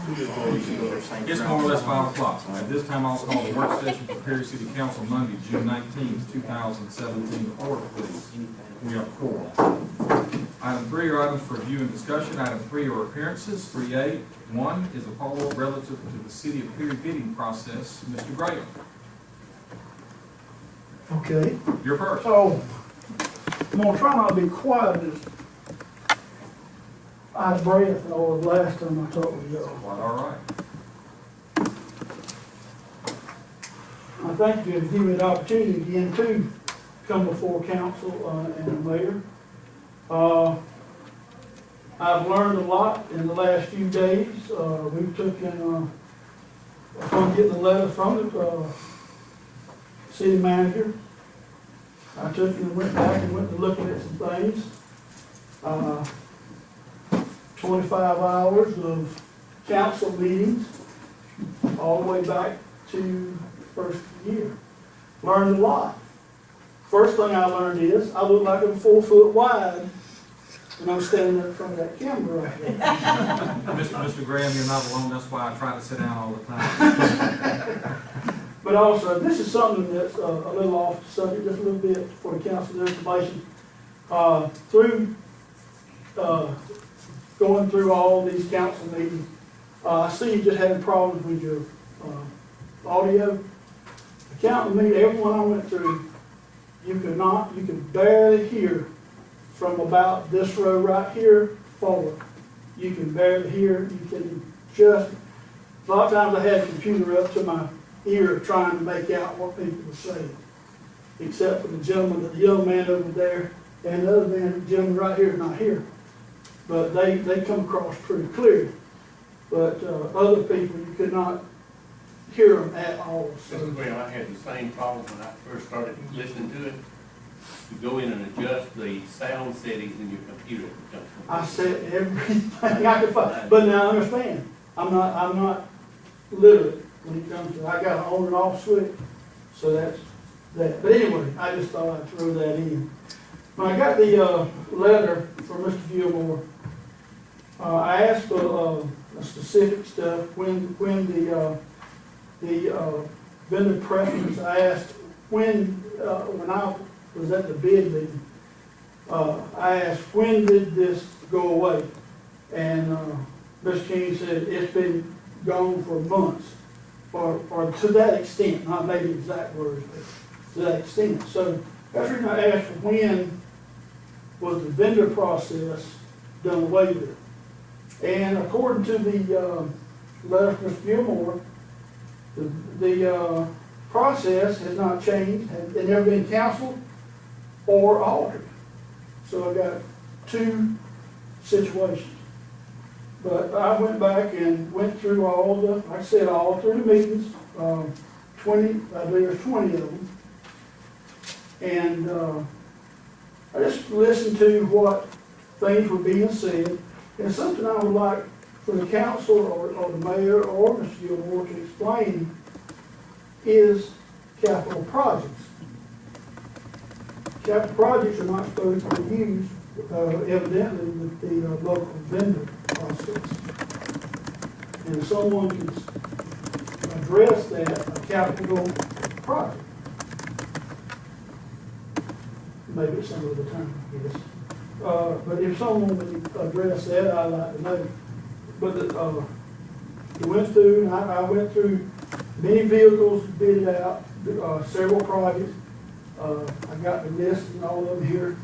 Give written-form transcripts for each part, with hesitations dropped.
It's more or less 5 o'clock. At this time, I'll call the work session for Perry City Council Monday, June 19th, 2017. Order, please. We have 4. Item 3 are items for review and discussion. Item 3 are appearances. 3A. 1 is a follow-up relative to the City of Perry bidding process. Mr. Graham, Okay, you're first. so I'm gonna try not to be quiet as out of breath over the last time I talked with y'all. Quite all right. I thank you for giving me the opportunity again to come before council and the mayor. I've learned a lot in the last few days. We've taken, from getting the letter from the city manager. I took and went back and went to looking at some things. 25 hours of council meetings, all the way back to first year. Learned a lot. First thing I learned is I look like I'm 4 foot wide when I'm standing in front of that camera right there. Mr. Graham, you're not alone. That's why I try to sit down all the time. But also, this is something that's a little off the subject, just a little bit for the council's information. Through going through all these council meetings, I see you just having problems with your audio. Counting me, everyone I went through, you could barely hear from about this row right here forward. You can barely hear, you can just, a lot of times I had the computer up to my ear trying to make out what people were saying. Except for the gentleman, the young man over there, and the other man, the gentleman right here is not here. But they come across pretty clear. But other people, you could not hear them at all. So. Mr. Graham, I had the same problem when I first started listening to it. You go in and adjust the sound settings in your computer. I said everything I could find. But now understand, I'm not literate when it comes to, I got an on and off switch. So that's that. But anyway, I just thought I'd throw that in. When I got the letter from Mr. Gilmore, I asked for specific stuff when the vendor preference. I asked when I was at the bid meeting. I asked when did this go away, and Mr. King said it's been gone for months, or to that extent, not maybe exact words, but to that extent. So that's the reason I asked when was the vendor process done away with. And according to the letter from Mr. Gilmore, the process has not changed, has never been canceled or altered. So I got 2 situations. But I went back and went through all the, like I said, all through the meetings, 20, I believe there's 20 of them. And I just listened to what things were being said. And something I would like for the council or the mayor or Mr. Gilmore to explain is capital projects. Capital projects are not supposed to be used evidently with the local vendor process. And if someone can address that, a capital project, maybe it's some other time, I guess. But if someone would address that, I'd like to know. But we went through, and I went through many vehicles, bid it out, several projects. I got the list and all of them here.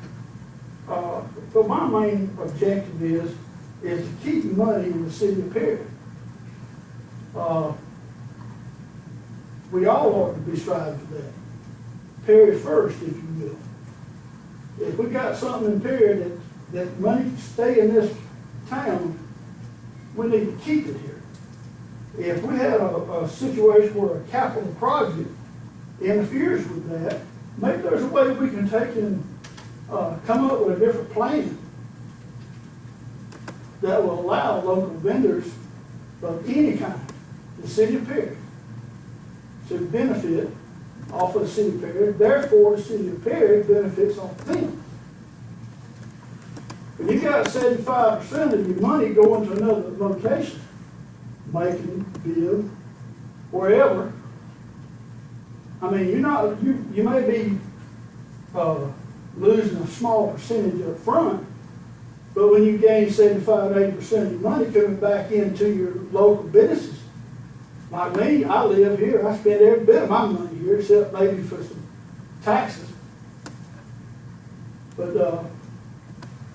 So my main objective is to keep money in the city of Perry. We all ought to be striving for that. Perry first, if you will. If we got something in Perry that money can stay in this town, we need to keep it here. If we had a situation where a capital project interferes with that, maybe there's a way we can take and come up with a different plan that will allow local vendors of any kind, the city of Perry, to benefit off of the city of Perry. Therefore, the city of Perry benefits off of them. If you got 75% of your money going to another location, Macon, Bibb, wherever. I mean, you may be, losing a small percentage up front, but when you gain 75, 80% of your money coming back into your local businesses, like me, I live here, I spend every bit of my money here, except maybe for some taxes. But,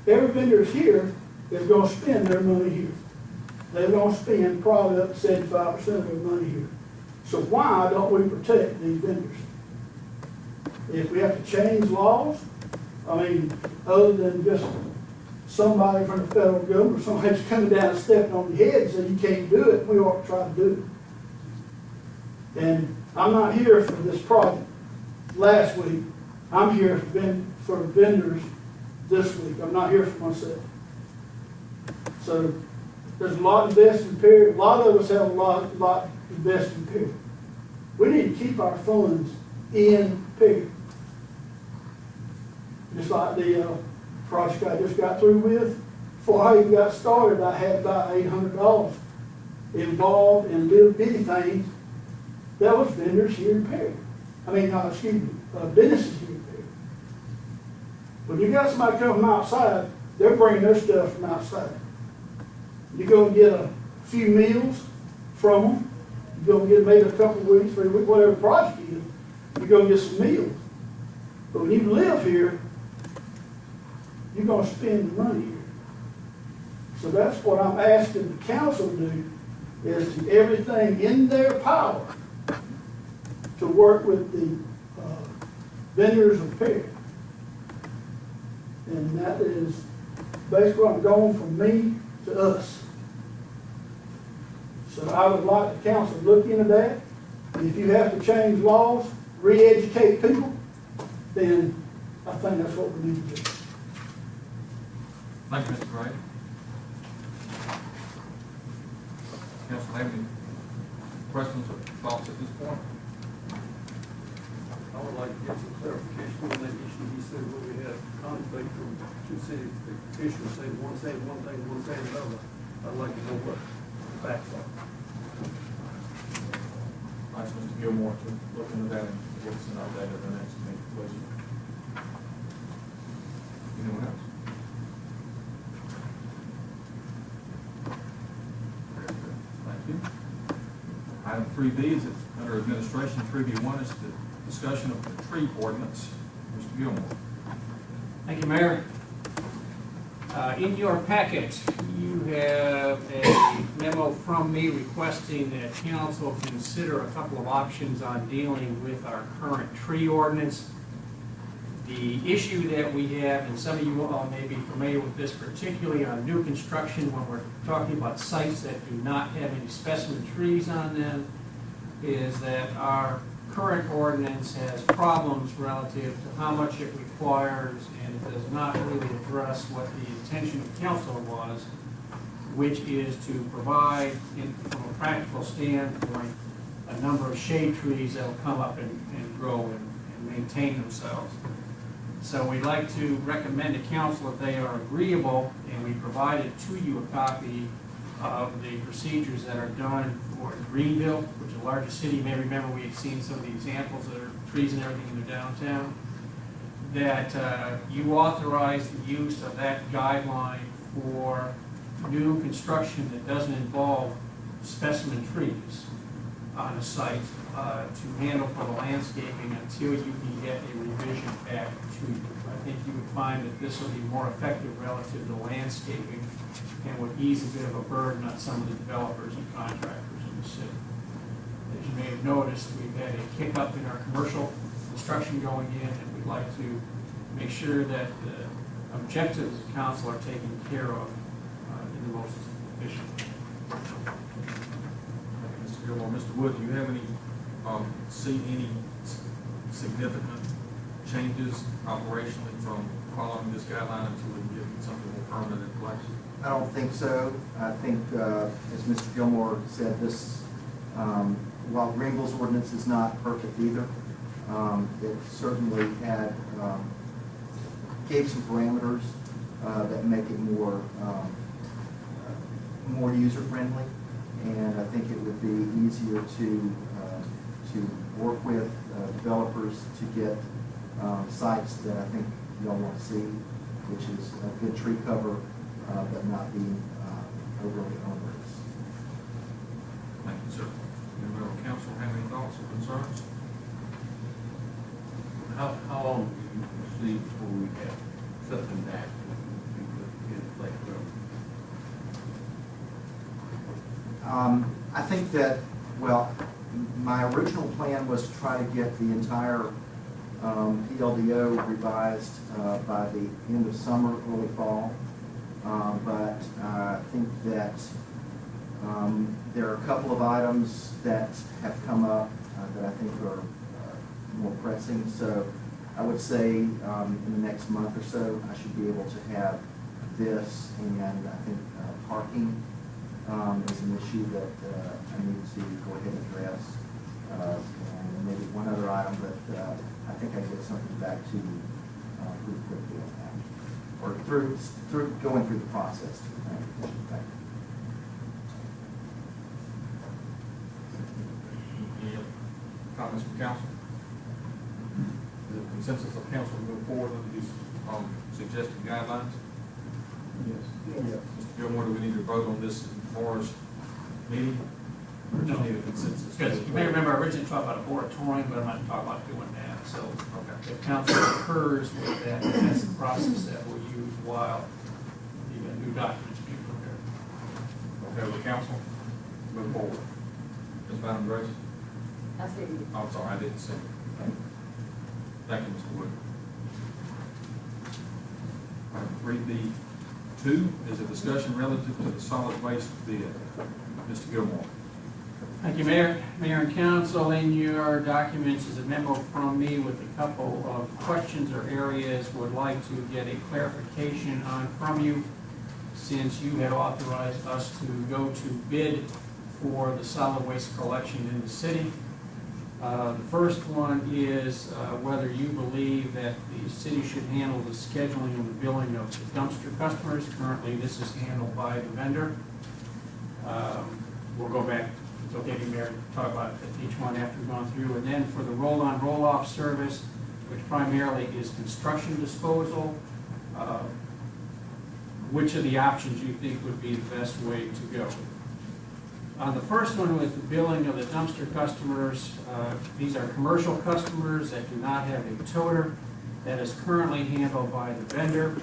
every vendor's here is gonna spend their money here. They're gonna spend probably up to 75% of their money here. So why don't we protect these vendors? If we have to change laws, I mean, other than just somebody from the federal government, or somebody's coming down and stepping on your head and saying you can't do it, we ought to try to do it. And I'm not here for this project last week. I'm here for vendors this week. I'm not here for myself. So there's a lot invested period. A lot of us have a lot invested period. We need to keep our funds in period. Just like the project I just got through with. Before I even got started, I had about $800 involved in little bitty things. That was vendors here in Perry. Businesses here in Perry. When you got somebody coming from outside, they're bringing their stuff from outside. You go and get a few meals from them. You go and get maybe a couple of weeks, 3 weeks, whatever the project is. You go and get some meals. But when you live here, you're going to spend the money here. So that's what I'm asking the council to do, is to everything in their power to work with the vendors of Perry. And that is basically what I'm going from me to us. So I would like the council to look into that. And if you have to change laws, re-educate people, then I think that's what we need to do. Thank you, Mr. Gray. Council, have any questions or thoughts at this point? I would like to get some clarification on that issue. He said when we had conflict from two city officials saying one saying one thing, one saying another. I'd like to know what the facts are. I'd like Mr. Gilmore to look into that and give us an update at the next meeting, please. Anyone else? Thank you. Item 3B is under administration. 3B1 is the discussion of the tree ordinance. Mr. Gilmore. Thank you, Mayor. In your packet, you have a memo from me requesting that council consider a couple of options on dealing with our current tree ordinance. The issue that we have, and some of you all may be familiar with this, particularly on new construction when we're talking about sites that do not have any specimen trees on them, is that our current ordinance has problems relative to how much it requires, and it does not really address what the intention of council was, which is to provide, from a practical standpoint, a number of shade trees that will come up and grow and maintain themselves. So we'd like to recommend to council if they are agreeable, and we provided to you a copy of the procedures that are done for Greenville, which is the largest city. You may remember we had seen some of the examples of their trees and everything in their downtown. That you authorize the use of that guideline for new construction that doesn't involve specimen trees on a site to handle for the landscaping until you can get a revision back to you. I think you would find that this will be more effective relative to landscaping and would ease a bit of a burden on some of the developers and contractors in the city. As you may have noticed, we've had a kick up in our commercial construction going in, and we'd like to make sure that the objectives of the council are taken care of in the most efficient way. Mr. Gilmore, Mr. Wood, do you have any, see any significant changes operationally from following this guideline until we can get something more permanent in place? I don't think so. I think, as Mr. Gilmore said, this, while Greenville's ordinance is not perfect either, it certainly had, gave some parameters that make it more user-friendly. and I think it would be easier to work with developers to get sites that I think y'all want to see, which is a good tree cover, but not being overly onerous. Thank you, sir. Any member of council have any thoughts or concerns? How long do you see before we have something that we put in place? I think that, well, my original plan was to try to get the entire PLDO revised by the end of summer, early fall. But I think that there are a couple of items that have come up that I think are more pressing. So I would say in the next month or so, I should be able to have this, and I think parking is an issue that I need to go ahead and address. And maybe one other item that I think I can get something back to you pretty quickly on that. Or through going through the process. Any other comments from council? Is it consensus of council to move forward with these suggested guidelines? Yes. Mr. Gilmore, do we need to vote on this for us meeting? Or just need a consensus? Because you may remember I originally talked about a moratorium, but I'm not talking about doing that. So Okay. if council concurs with that, that's the process that we'll use while the new documents being prepared. Okay, with council, move forward. Ms. Bynum Grace? I see. Oh, I'm sorry, I didn't see it. Thank you, Mr. Wood. 3B2 is a discussion relative to the solid waste bid. Mr. Gilmore. Thank you, Mayor. Mayor and council, in your documents is a memo from me with a couple of questions or areas would like to get a clarification on from you, since you had authorized us to go to bid for the solid waste collection in the city. The first one is whether you believe that the city should handle the scheduling and the billing of the dumpster customers. Currently, this is handled by the vendor. We'll go back, it's okay, Mayor, to talk about each one after we've gone through. And then for the roll-on, roll-off service, which primarily is construction disposal, which of the options you think would be the best way to go? On the first one with the billing of the dumpster customers, these are commercial customers that do not have a toter. That is currently handled by the vendor.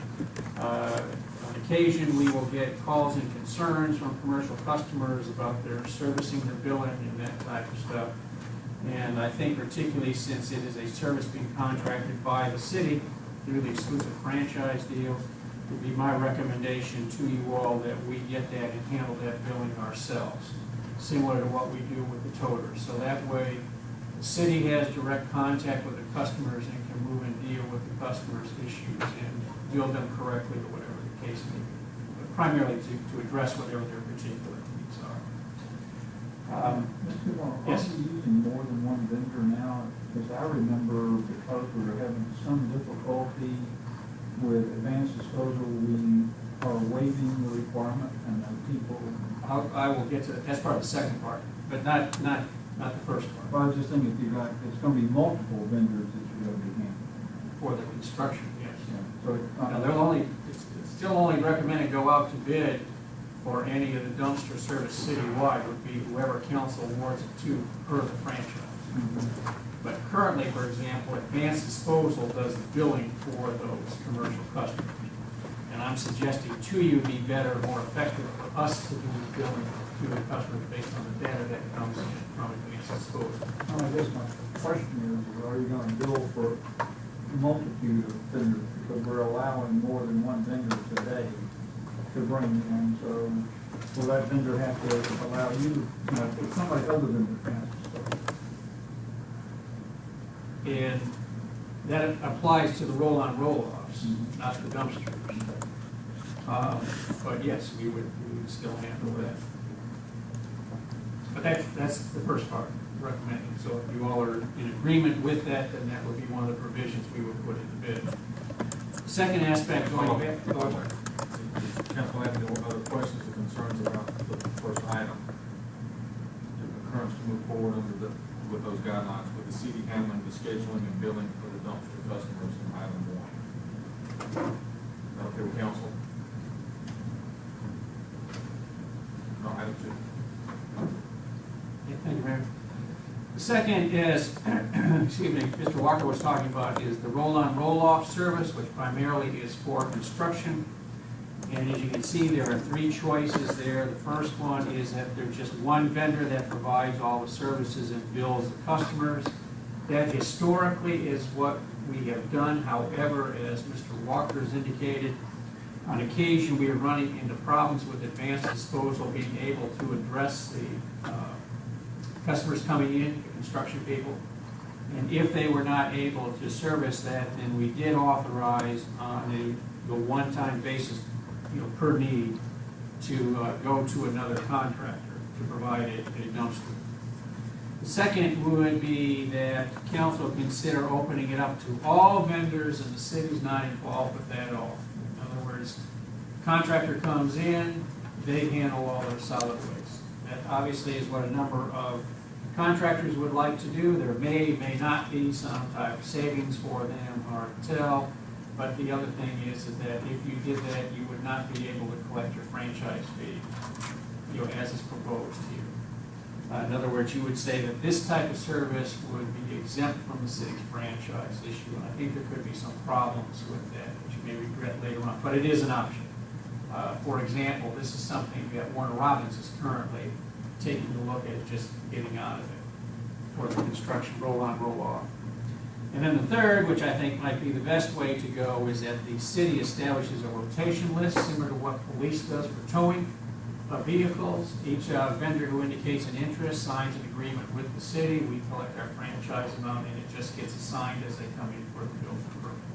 On occasion, we will get calls and concerns from commercial customers about their servicing, their billing, and that type of stuff. And I think particularly since it is a service being contracted by the city through the exclusive franchise deal, it would be my recommendation to you all that we get that and handle that billing ourselves, similar to what we do with the toter. So that way, the city has direct contact with the customers and can move and deal with the customers' issues and bill them correctly or whatever the case may be, but primarily to address whatever their particular needs are. Mr. Gilmore, are Yes. we using more than one vendor now? Because I remember because we were having some difficulty with advanced disposal, we are waiving the requirement and the people. I will get to, that's part of the second part, but not the first part, Well, I was just thinking, if you got, it's going to be multiple vendors that you're going to be handling. for the construction, yes. So it's Now, not. they'll only, it's still only recommended go out to bid for any of the dumpster service citywide would be whoever council awards it to per the franchise. But currently, for example, Advanced Disposal does the billing for those commercial customers. And I'm suggesting to you be better, more effective for us to do the billing to the customers based on the data that comes in from Advanced Disposal. I guess my question is, are you going to bill for a multitude of vendors? Because we're allowing more than one vendor today to bring in. So will that vendor have to allow you, it's somebody other than the Advanced Disposal? And that applies to the roll-on, roll-offs, not the dumpsters. But yes, we would still handle that. But that's the first part, recommending. So if you all are in agreement with that, then that would be one of the provisions we would put in the bid. Second aspect, going back. Council have any other questions or concerns about the first item? to move forward with those guidelines, with the city handling the scheduling and billing for the dumpster customers in item one. Okay with council? No, item two. Okay, thank you, Mayor. The second is, excuse me, Mr. Walker was talking about, is the roll-on, roll-off service, which primarily is for construction. And as you can see, there are three choices there. The first one is that there's just one vendor that provides all the services and bills the customers. That historically is what we have done. However, as Mr. Walker has indicated, on occasion, we are running into problems with advanced disposal, being able to address the customers coming in, the construction people. And if they were not able to service that, then we did authorize on the one-time basis, per need, to go to another contractor to provide a dumpster. The second would be that council consider opening it up to all vendors, and the city's not involved with that at all. In other words, contractor comes in, they handle all their solid waste. That obviously is what a number of contractors would like to do. There may not be some type of savings for them, hard to tell. But the other thing is that if you did that, you would not be able to collect your franchise fee, as is proposed here. In other words, you would say that this type of service would be exempt from the city's franchise issue. And I think there could be some problems with that, which you may regret later on, but it is an option. For example, this is something that Warner Robins is currently taking a look at, just getting out of it for the construction roll-on, roll-off. And then the third, which I think might be the best way to go, is that the city establishes a rotation list similar to what police does for towing of vehicles. Each vendor who indicates an interest signs an agreement with the city. We collect our franchise amount, and it just gets assigned as they come in for the bill for permit.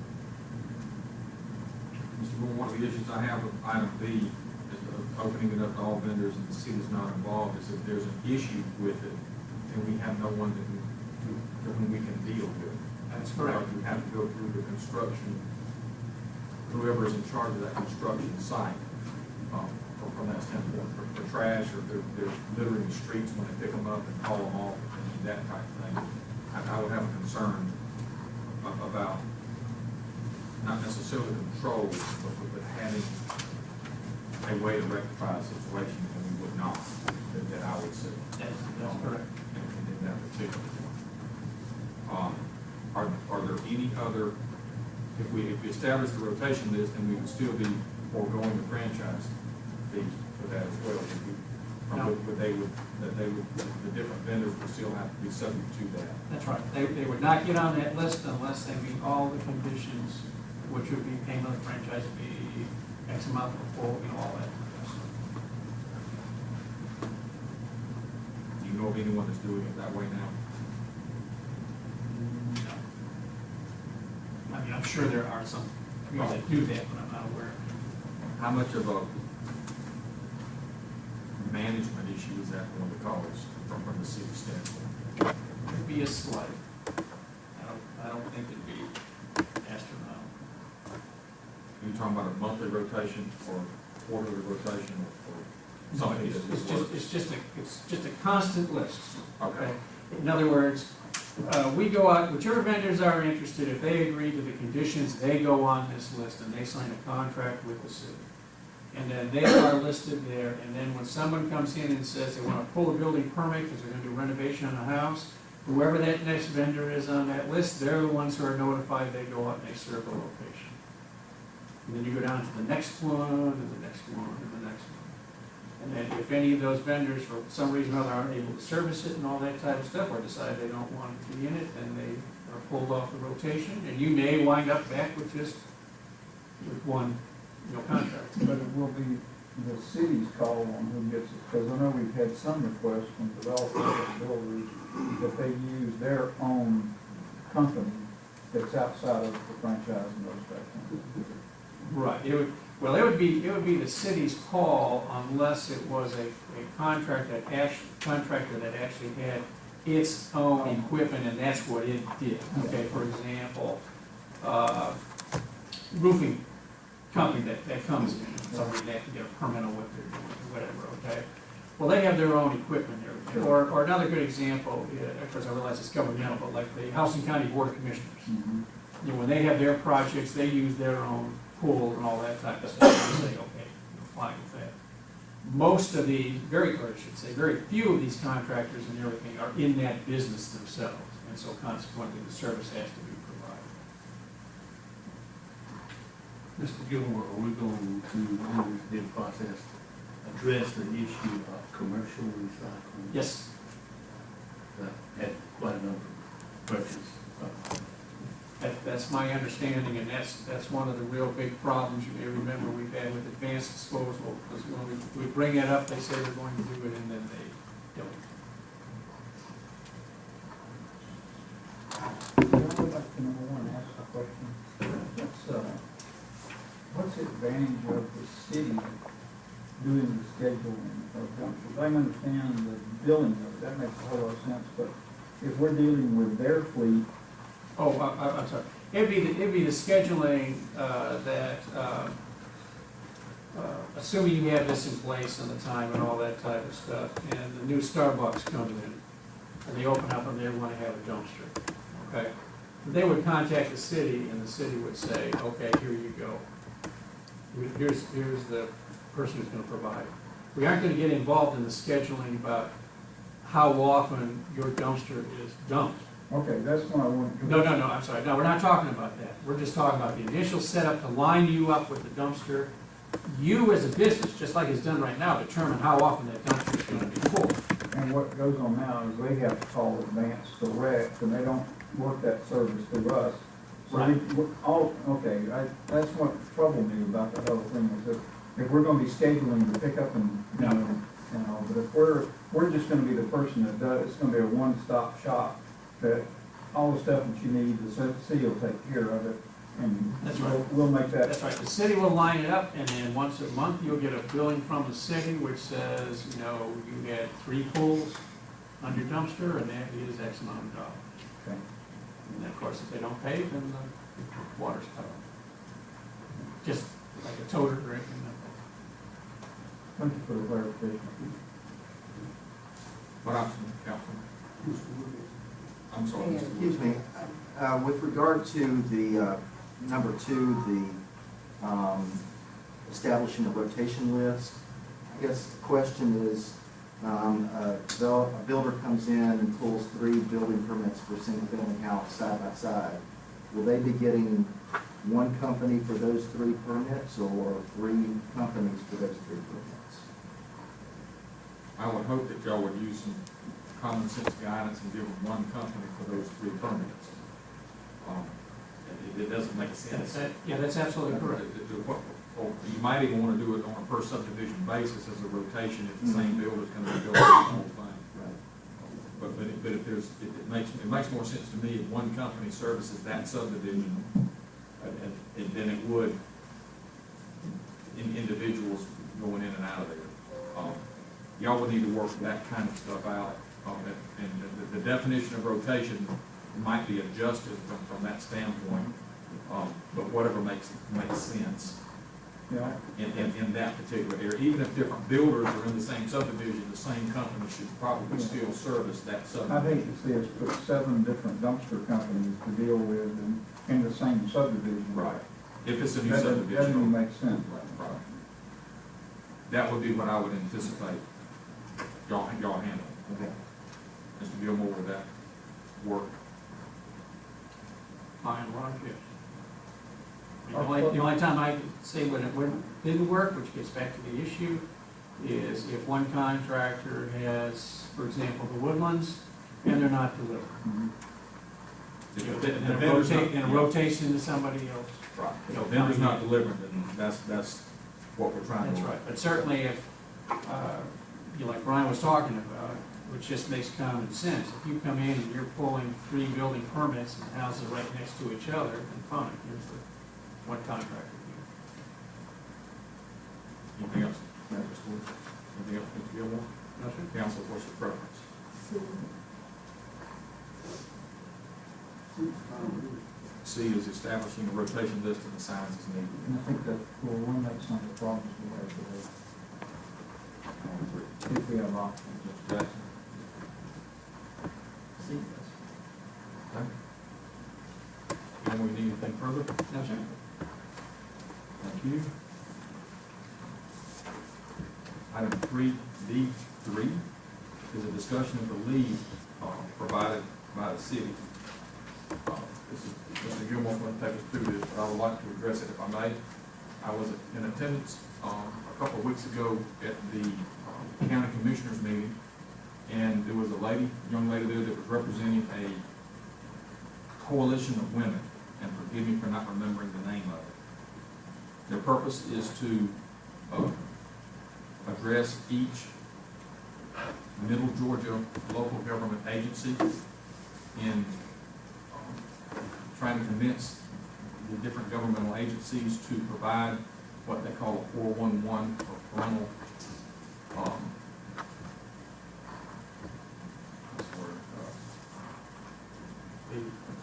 Mr. Moore, one of the issues I have with item B, is opening it up to all vendors and the city's not involved, is if there's an issue with it, and we have no one to whom we can deal with. That's correct. You have to go through the construction, whoever is in charge of that construction site, from that standpoint, for trash, or if they're littering the streets when they pick them up and haul them off, and that type of thing. I would have a concern about not necessarily control, but having a way to rectify a situation, and we would not, that I would say. That's correct. In that particular one. Are there any other, if we establish the rotation list, then we would still be foregoing the franchise fees for that as well? No. The different vendors would still have to be subject to that? That's right. They would not get on that list unless they meet all the conditions, which would be payment of the franchise fee, X amount before, all that. Do you know of anyone that's doing it that way now? I mean, I'm sure there are some communities that do that, but I'm not aware. How much of a management issue is that going to cause from the city standpoint? It'd be a slight. I don't think it'd be astronomical. Are you talking about a monthly rotation or quarterly rotation or something? It's just a constant list. Okay. In other words, we go out, whichever vendors are interested, if they agree to the conditions, they go on this list and they sign a contract with the city. And then they are listed there, and then when someone comes in and says they want to pull a building permit because they're going to do renovation on a house, whoever that next vendor is on that list, they're the ones who are notified. They go out and they serve a location. And then you go down to the next one, and the next one, and the next one. And then if any of those vendors, for some reason or other, aren't able to service it and all that type of stuff, or decide they don't want to be in it, then they are pulled off the rotation, and you may wind up back with just one, contract. But it will be the city's call on who gets it, because I know we've had some requests from developers and builders that they use their own company that's outside of the franchise and those type of things. Right, it would be the city's call unless it was a contractor that actually had its own equipment, and that's what it did. Okay, for example, roofing company that comes in, somebody that can get a permit on what they're doing, whatever, okay? Well, they have their own equipment and everything. Or another good example, of course, I realize it's governmental, but like the Housing County Board of Commissioners. Mhm. You know, when they have their projects, they use their own pool and all that type of stuff, and say, okay, we're fine with that. Most of the, or I should say, very few of these contractors and everything are in that business themselves, and so consequently, the service has to be provided. Mr. Gilmore, are we going to, in this process, address the issue of commercial recycling? Yes, Had quite a number of purchases. that's my understanding, and that's one of the real big problems you may remember we've had with advanced disposal, because when we bring it up, they say they're going to do it, and then they don't. I would like to, number one, ask a question. What's the advantage of the city doing the scheduling of dumpsters? I understand the billing of it, that makes a whole lot of sense, but if we're dealing with their fleet, Oh, I'm sorry. It'd be the scheduling assuming you have this in place and the time and all that type of stuff, and the new Starbucks comes in, and they open up and they want to have a dumpster, okay? They would contact the city, and the city would say, okay, here you go. Here's the person who's going to provide it. We aren't going to get involved in the scheduling about how often your dumpster is dumped. okay, that's what I want to. No, I'm sorry, no, we're not talking about that. We're just talking about the initial setup to line you up with the dumpster. You as a business, just like it's done right now, determine how often that dumpster is gonna be full. And what goes on now is they have to call advance direct, and they don't work that service through us. So that's what troubled me about the whole thing, is that if we're gonna be scheduling the pickup and, No. but if we're just gonna be the person that does, it's gonna be a one-stop shop, that all the stuff that you need, the city will take care of it, and That's right. we'll make that. That's right, the city will line it up, and then once a month, you'll get a billing from the city which says, you know, you had 3 pulls on your dumpster, and that is X amount of dollars. Okay. And then, of course, if they don't pay, then the water's cut off. Just like a toter or anything like that. Thank you for the clarification. What option, Councilman? I'm sorry. Mr. Woods. Excuse me, with regard to the, number 2, the establishing a rotation list, I guess the question is, a builder comes in and pulls 3 building permits for a single-family house side by side. Will they be getting one company for those 3 permits, or 3 companies for those 3 permits? I would hope that y'all would use some common sense guidance and give them one company for those 3 permits. It doesn't make sense. That's absolutely correct. Or you might even want to do it on a per subdivision basis as a rotation if the same builder's going to be building the whole thing. Right. But if it makes more sense to me if one company services that subdivision than it would individuals going in and out of there. Y'all would need to work that kind of stuff out. And the definition of rotation might be adjusted from that standpoint, but whatever makes sense Yeah. in that particular area. Even if different builders are in the same subdivision, the same company should probably still service that I subdivision. hate to see us put 7 different dumpster companies to deal with in the same subdivision. Right. If it's a new That doesn't subdivision. make sense. Right. That would be what I would anticipate y'all handle. Okay. Mr. Gilmore, would that work? By and large, yes. The only time I say when it didn't work, which gets back to the issue, is if one contractor has, for example, the Woodlands, and they're not delivering. Mhm. And it rotates into somebody else. Right. You know, If the vendor's not delivering, then that's what we're trying to. That's right, but certainly if, like Brian was talking about, which just makes common sense, if you come in and you're pulling 3 building permits and the houses are right next to each other, then fine, here's the one contractor. Anything else? No, Mr. Woods? Anything else, Mr. Gilmore? No, sir? Council, what's your preference? C is establishing a rotation list and the signs as needed. And I think that will eliminate some of the problems we have today, if we have options. Mr. Jackson? see this. Okay. Anyone need anything further? No, sir. Thank you. Item 3D3 is a discussion of the leave provided by the city. This is, Mr. Gilmore's going to take us through this, but I would like to address it if I may. I was in attendance a couple of weeks ago at the county commissioners meeting, and there was a young lady there that was representing a coalition of women, and forgive me for not remembering the name of it. Their purpose is to address each Middle Georgia local government agency in trying to convince the different governmental agencies to provide what they call a 411 or parental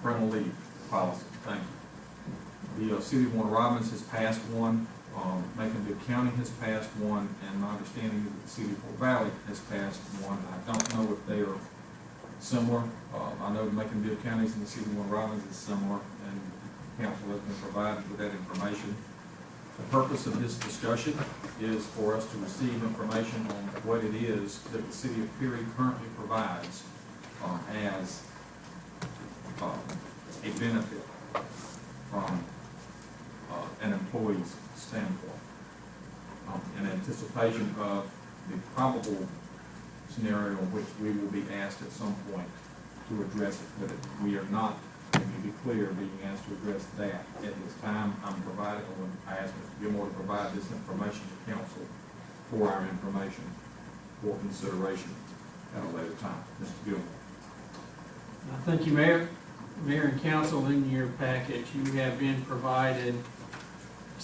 parental leave policy. Thank you. The city of Warner Robins has passed one. Macon Bibb County has passed one, and my understanding is that the city of Fort Valley has passed one. I don't know if they are similar. I know Macon Bibb County and the city of Warner Robins is similar, and council has been provided with that information. The purpose of this discussion is for us to receive information on what it is that the city of Perry currently provides as a benefit from an employee's standpoint, in anticipation of the probable scenario in which we will be asked at some point to address it, but we are not, let me be clear, being asked to address that at this time. I asked Mr. Gilmore to provide this information to council for our information for consideration at a later time. Mr. Gilmore. Thank you, Mayor. Mayor and council, in your package, you have been provided,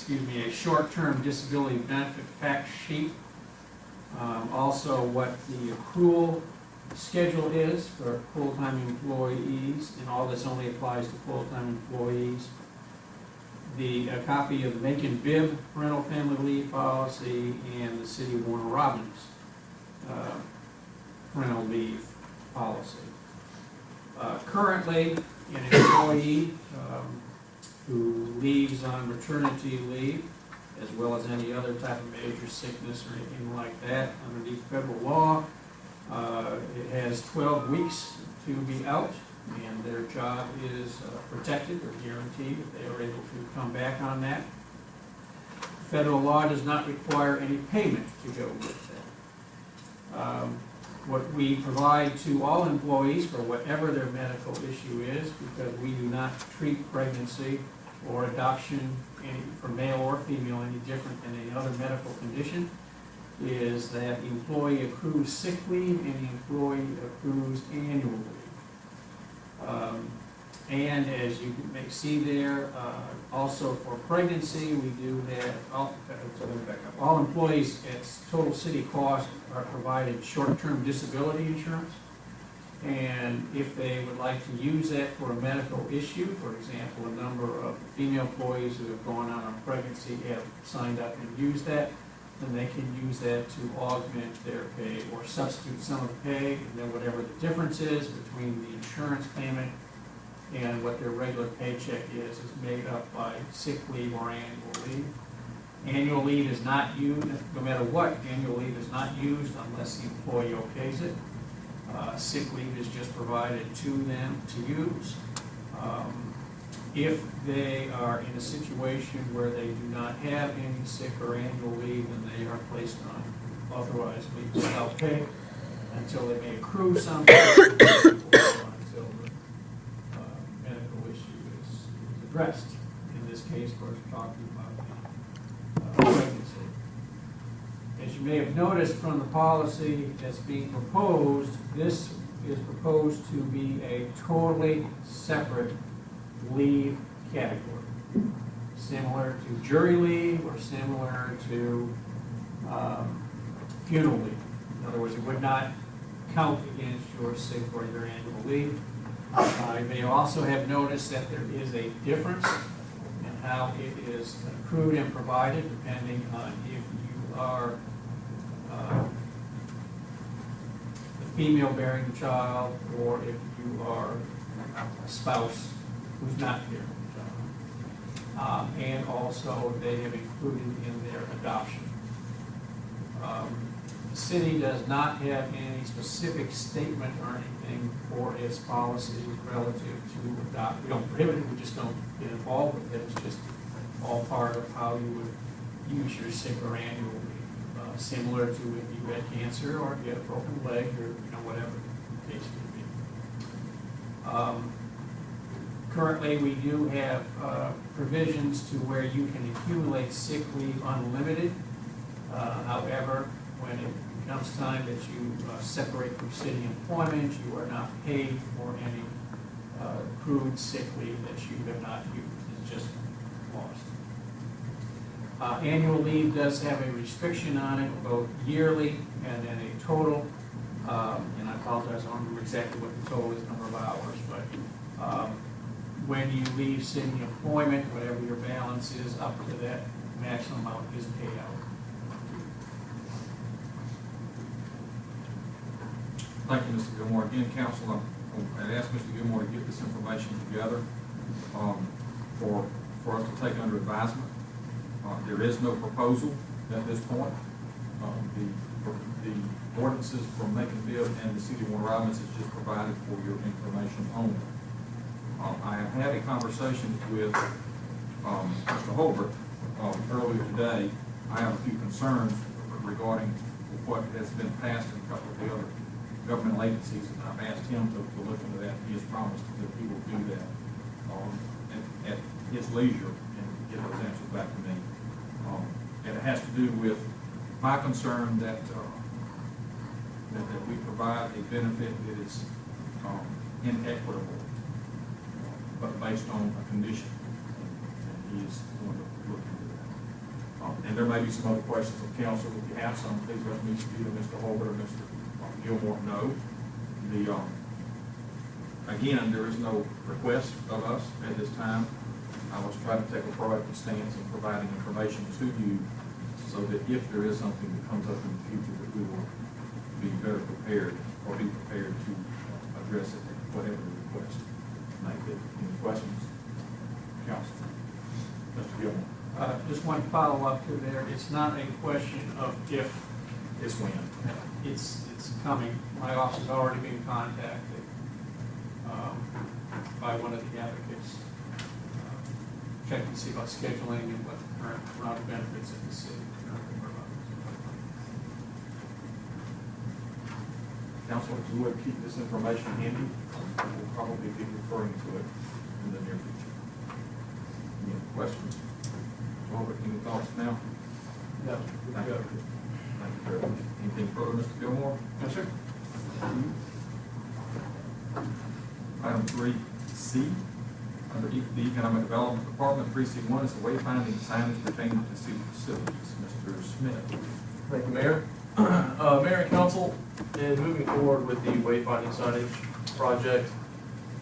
a short-term disability benefit fact sheet. Also what the accrual schedule is for full-time employees, and all this only applies to full-time employees. A copy of the Macon Bibb parental family leave policy and the city of Warner Robins parental leave policy. Currently, an employee who leaves on maternity leave, as well as any other type of major sickness or anything like that, underneath federal law, it has 12 weeks to be out, and their job is protected or guaranteed if they are able to come back on that. Federal law does not require any payment to go with that. What we provide to all employees for whatever their medical issue is, because we do not treat pregnancy or adoption for male or female any different than any other medical condition, is that the employee accrues sick leave and the employee accrues annual leave. And as you may see there, also for pregnancy, we do have, all employees at total city cost are provided short-term disability insurance. And if they would like to use that for a medical issue, for example, a number of female employees who have gone on a pregnancy have signed up and used that, then they can use that to augment their pay or substitute some of the pay, and then whatever the difference is between the insurance payment and what their regular paycheck is made up by sick leave or annual leave. Annual leave is not used, no matter what, annual leave is not used unless the employee okays it. Sick leave is just provided to them to use. If they are in a situation where they do not have any sick or annual leave, then they are placed on authorized leave without pay until they may accrue something or until the medical issue is addressed. In this case, of course, we're talking about pregnancy. As you may have noticed from the policy that's being proposed, this is proposed to be a totally separate leave category, similar to jury leave or similar to funeral leave. In other words, it would not count against your sick or your annual leave. You may also have noticed that there is a difference in how it is accrued and provided depending on if you are the female bearing the child, or if you are a spouse who's not bearing the child. And also, they have included in their adoption. The city does not have any specific statement or anything for its policies relative to adopt. We don't prohibit it, we just don't get involved with it. It's just all part of how you would use your sick or annual leave. Similar to if you had cancer or if you had a broken leg or, whatever the case may be. Currently, we do have provisions to where you can accumulate sick leave unlimited. However, when it comes time that you separate from city employment, you are not paid for any accrued sick leave that you have not used. It's just lost. Annual leave does have a restriction on it, both yearly and then a total. And I apologize, I don't remember exactly what the total is, number of hours, but when you leave city employment, whatever your balance is, up to that maximum amount is paid out. Thank you, Mr. Gilmore. Again, council, I asked Mr. Gilmore to get this information together for us to take under advisement. There is no proposal at this point. The ordinances from Macon Field and the city of Warner Robins is just provided for your information only. I have had a conversation with Mr. Holbert earlier today. I have a few concerns regarding what has been passed in a couple of the other governmental agencies, and I've asked him to look into that. He has promised that he will do that at his leisure and get those answers back to me. And it has to do with my concern that we provide a benefit that is inequitable, but based on a condition. And he is going to look into that. And there may be some other questions of council. If you have some, please let me either Mr. Holbert or Mr. Gilmore know. Again, there is no request of us at this time. I was trying to take a proactive stance in providing information to you so that if there is something that comes up in the future, that we will be better prepared or be prepared to address it, whatever the request may be. Any questions? Council. Mr. Gilmore. Just one follow-up to there. It's not a question of if, It's when. it's coming. My office has already been contacted by one of the advocates, checking to see about scheduling and what the current round of benefits in the city currently provide. Council, if you would keep this information handy, we'll probably be referring to it in the near future. Any questions? Robert, any thoughts now? No. Thank you. Thank you very much. Anything further, Mr. Gilmore? No, sir. Item 3C, under the Economic Development Department, 3C1 is the wayfinding signage pertaining to city facilities. Mr. Smith. Thank you, Mayor. Mayor and Council, in moving forward with the wayfinding signage project,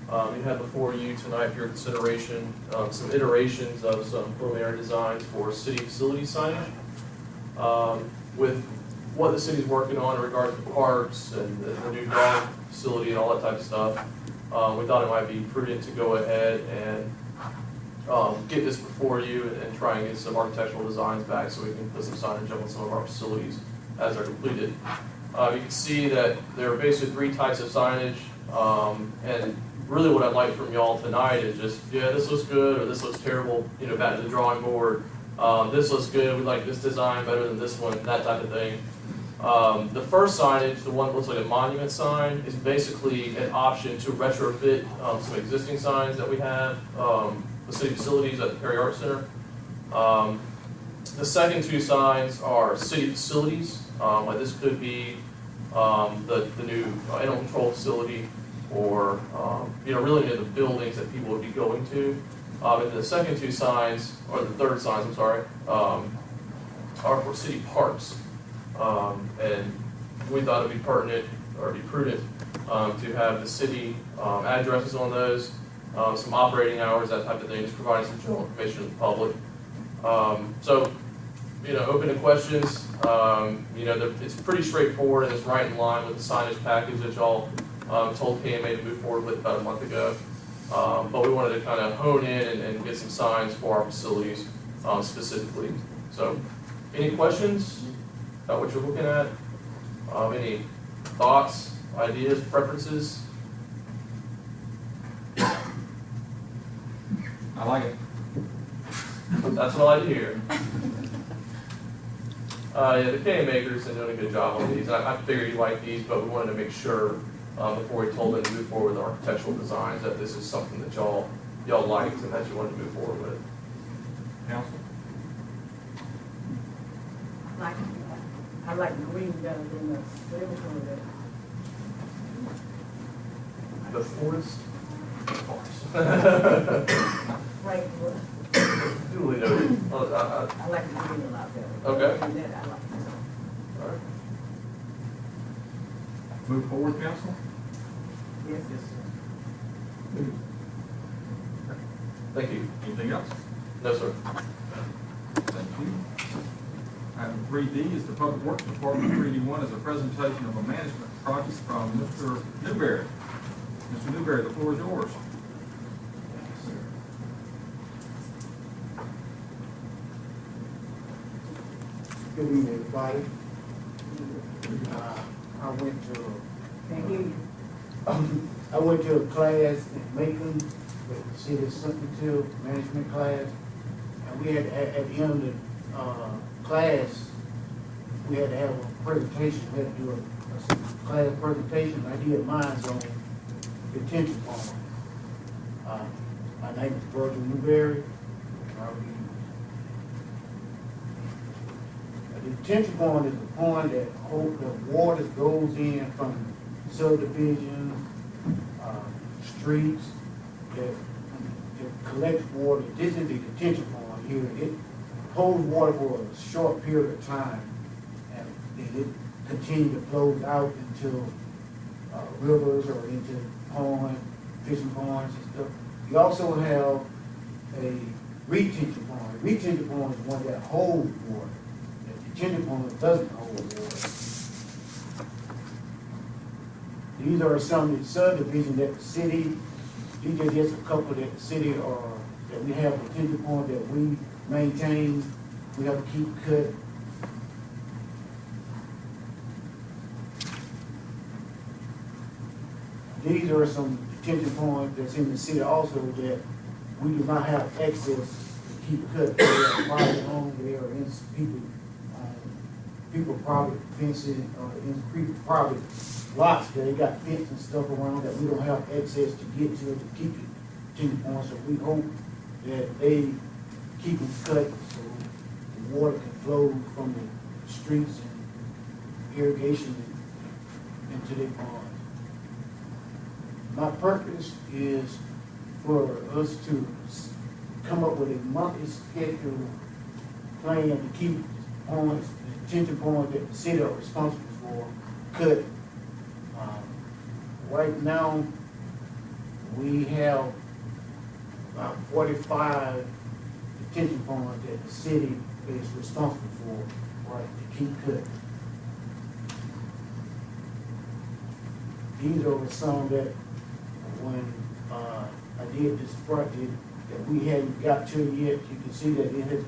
you have before you tonight for your consideration some iterations of some preliminary designs for city facility signage. With what the city's working on in regards to parks and the new dog facility and all that type of stuff, we thought it might be prudent to go ahead and get this before you and try and get some architectural designs back so we can put some signage up on some of our facilities as they're completed. You can see that there are basically three types of signage, and really what I'd like from y'all tonight is just, yeah, this looks good or this looks terrible, back to the drawing board. This looks good, we like this design better than this one, that type of thing. The first signage, the one that looks like a monument sign, is basically an option to retrofit some existing signs that we have, the city facilities at the Perry Art Center. The second two signs are city facilities. Like this could be the new animal control facility, or really near the buildings that people would be going to. And the second two signs, or the third signs, I'm sorry, are for city parks. And we thought it'd be pertinent or be prudent to have the city addresses on those, some operating hours, that type of thing, just providing some general information to the public. So open to questions. It's pretty straightforward and it's right in line with the signage package that y'all told KMA to move forward with about a month ago. But we wanted to kind of hone in and get some signs for our facilities specifically. So, any questions about what you're looking at? Any thoughts, ideas, preferences? I like it. That's what I like to hear. Yeah, the KM makers are doing a good job on these. I figured you like these, but we wanted to make sure before we told them to move forward with architectural designs that this is something that y'all liked and that you wanted to move forward with. Council? I like green better than the silver color. The forest? Right, well, Duly noted. I like the green a lot better. Okay. And that I like. All right. Move forward, council? Yes, yes, sir. Thank you. Anything else? No, sir. Thank you. Item 3D is the Public Works Department. 3D1 is a presentation of a management project from Mr. Newberry. Mr. Newberry, the floor is yours. Good evening, everybody. I went to a class in Macon with the city of Centerville management class, and we had at the end of the class, we had to have a presentation. We had to do a class presentation. I did mine on detention pond. My name is Virgil Newberry. A detention pond is a pond that the water goes in from subdivisions, streets, that collects water. This is the detention pond here. It holds water for a short period of time, and it continues to flow out into rivers or into ponds, fishing ponds and stuff. You also have a retention pond. A retention pond is one that holds water. The detention pond doesn't hold water. These are some of the subdivisions that the city, these are just a couple that the city that we have detention pond that we maintain. We have to keep cut. These are some detention ponds that's in the city also that we do not have access to keep cut. They are private homes, they are in people private fencing, in people private lots that they got fence and stuff around that we don't have access to get to keep the detention ponds. So we hope that they keep them cut so the water can flow from the streets and irrigation into their ponds. My purpose is for us to come up with a monthly schedule plan to keep ponds, the detention ponds that the city are responsible for, cut. Right now, we have about 45 detention ponds that the city is responsible for, right, to keep cut. These are some that when I did this project that we hadn't got to yet, you can see that it has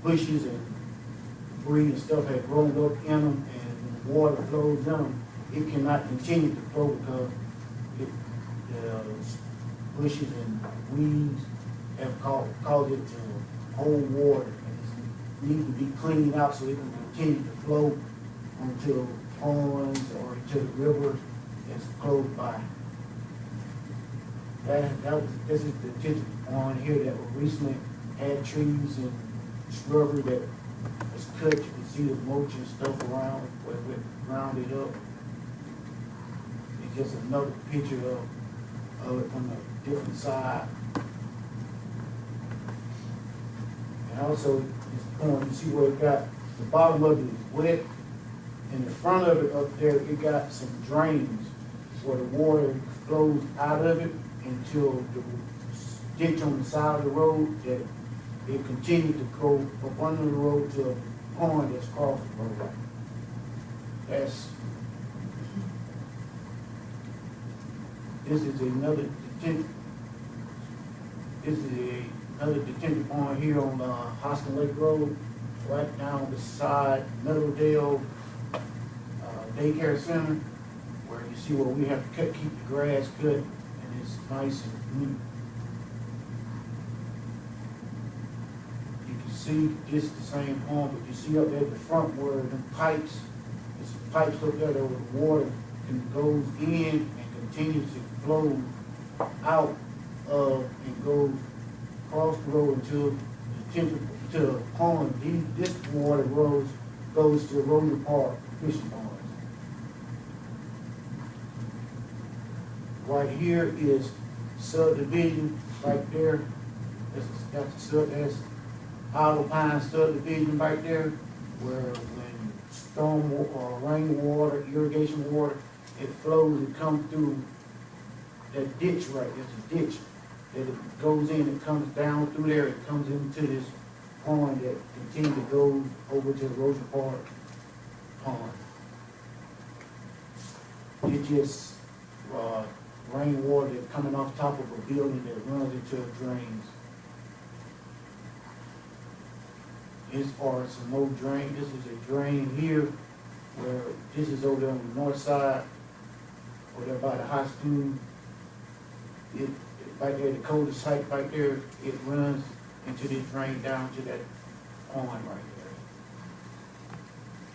bushes and debris and stuff had grown up in them, and when the water flows in them, it cannot continue to flow because the bushes and weeds have caused it to hold water, and it needs to be cleaned out so it can continue to flow onto ponds or into the rivers that's close by. This is the detention pond here that was recently had trees and shrubbery that was cut. You can see the mulch and stuff around where we rounded up. It's just another picture of it from a different side. And also, this pond, you see where it got, the bottom of it is wet, and the front of it up there, it got some drains where the water flows out of it until the ditch on the side of the road that it continued to go up under the road to a pond that's across the road. This is another detention pond here on, Hoskin Lake Road, right down beside Meadowdale, Daycare Center, where you see where we have to keep the grass cut, and it's nice and neat. You can see just the same pond, but you see up there at the front where the pipes, there's pipes up there that the water goes in and continues to flow out of and goes across the road to the pond. This water goes to Rosa Park fishing ponds. Right here is subdivision right there. That's Hollow Pine subdivision right there, where when storm or rainwater, irrigation water, it flows and comes through that ditch right there. It's a ditch that it goes in, it comes down through there, it comes into this pond that continues to go over to the Rosa Park pond. It just rainwater that's coming off top of a building that runs into drains. As far as some more drain, this is a drain here, where this is over there on the north side, over there by the high school. Right there, the coldest site right there, it runs into this drain down to that pond right there.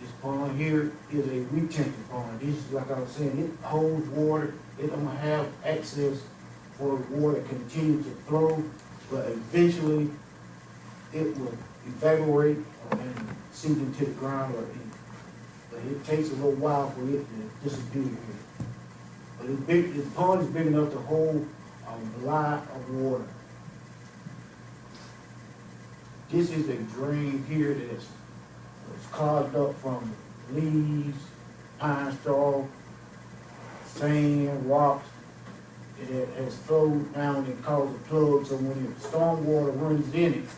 This pond here is a retention pond. This is, like I was saying, it holds water. It don't have access for water to continue to flow, but eventually it will evaporate and sink into the ground, but it takes a little while for it to disappear here. But it's big, the pond is big enough to hold a lot of water. This is a drain here that's clogged up from leaves, pine straw, sand, rocks. It has flowed down and caused a plug, so when the storm water runs in it,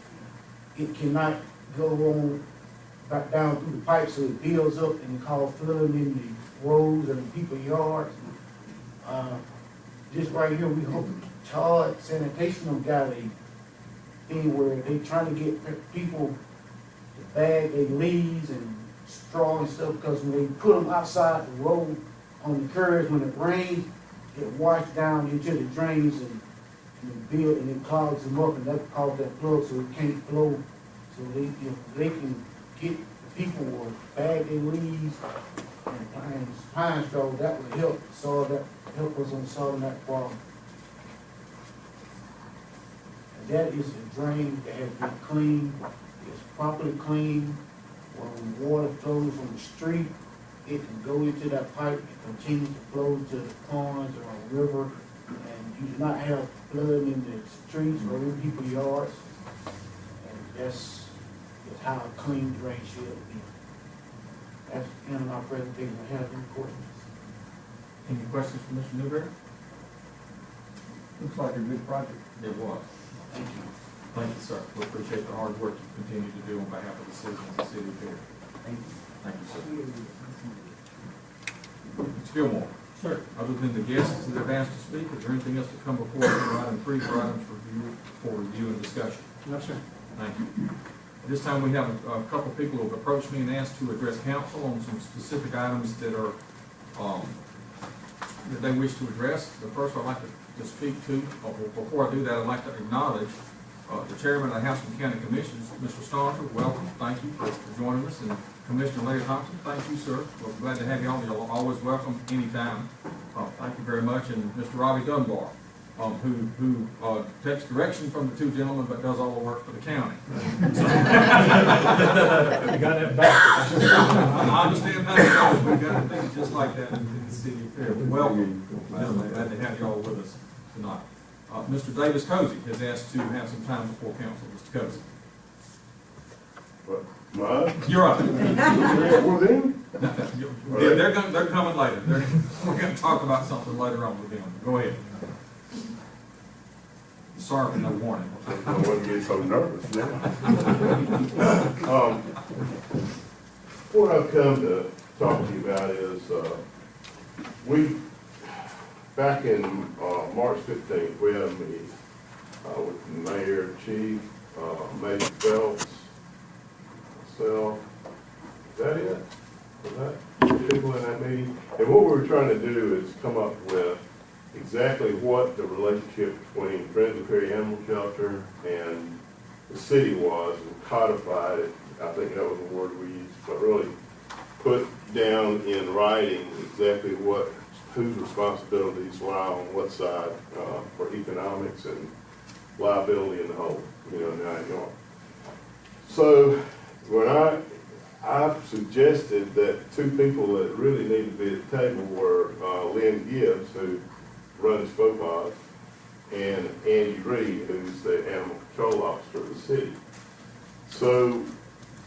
it cannot go on back down through the pipe, so it builds up and it causes flooding in the roads and the people's yards. This right here, we hope Todd Sanitation got a thing where they trying to get people to bag their leaves and straw and stuff, because when they put them outside the road on the curves, when it rains, it washes down into the drains and build, and it clogs them up, and that causes that plug, so it can't flow. So if they can get people to bag their leaves and pine straw, that would help us on solving that problem. And that is a drain that has been cleaned. It's properly cleaned. When water flows from the street, it can go into that pipe and continue to flow to the ponds or a river, and you do not have flood in the streets or in people's yards. And that's how a clean drain should be. That's the end of my presentation. I have any questions. Any questions for Mr. Newberry? Looks like a good project. It was. Thank you. Thank you, sir. We appreciate the hard work you continue to do on behalf of the citizens of the city of Perry. Thank you. Thank you, sir. Mr. Gilmore, Sir. other than the guests that have asked to speak, is there anything else to come before us for item 3 for items for review and discussion? No, sir. Thank you. At this time, we have a couple of people who have approached me and asked to address council on some specific items that are, that they wish to address. The first I'd like to speak to, before I do that, I'd like to acknowledge the chairman of the House and County Commissions, Mr. Staunton. Welcome. Thank you for joining us. And Commissioner Larry Thompson, thank you, sir. We're glad to have you on. You're always welcome anytime. Thank you very much. And Mr. Robbie Dunbar, who takes direction from the two gentlemen but does all the work for the county. You got that back. I understand that. We got things just like that in the city of Fair. Welcome. Glad to have you all with us tonight. Mr. Davis Cozy has asked to have some time before council. Mr. Cozy. What? You're up. Well then? They're coming later. We're going to talk about something later on with them. Go ahead. The Sorry for no warning. I wouldn't get so nervous now. What I've come to talk to you about is, back in, March 15th, we had a meeting, with the mayor, chief, Major Phelps, myself. Is that it? Was that people in that meeting? And what we were trying to do is come up with exactly what the relationship between Friends of Perry Animal Shelter and the city was, and codified it. I think that was the word we used, but really put down in writing exactly whose responsibilities lie on what side, for economics and liability in the whole, now you know. So when I suggested that two people that really need to be at the table were Lynn Gibbs, who runs FOPAS, and Andy Reed, who's the animal control officer of the city. So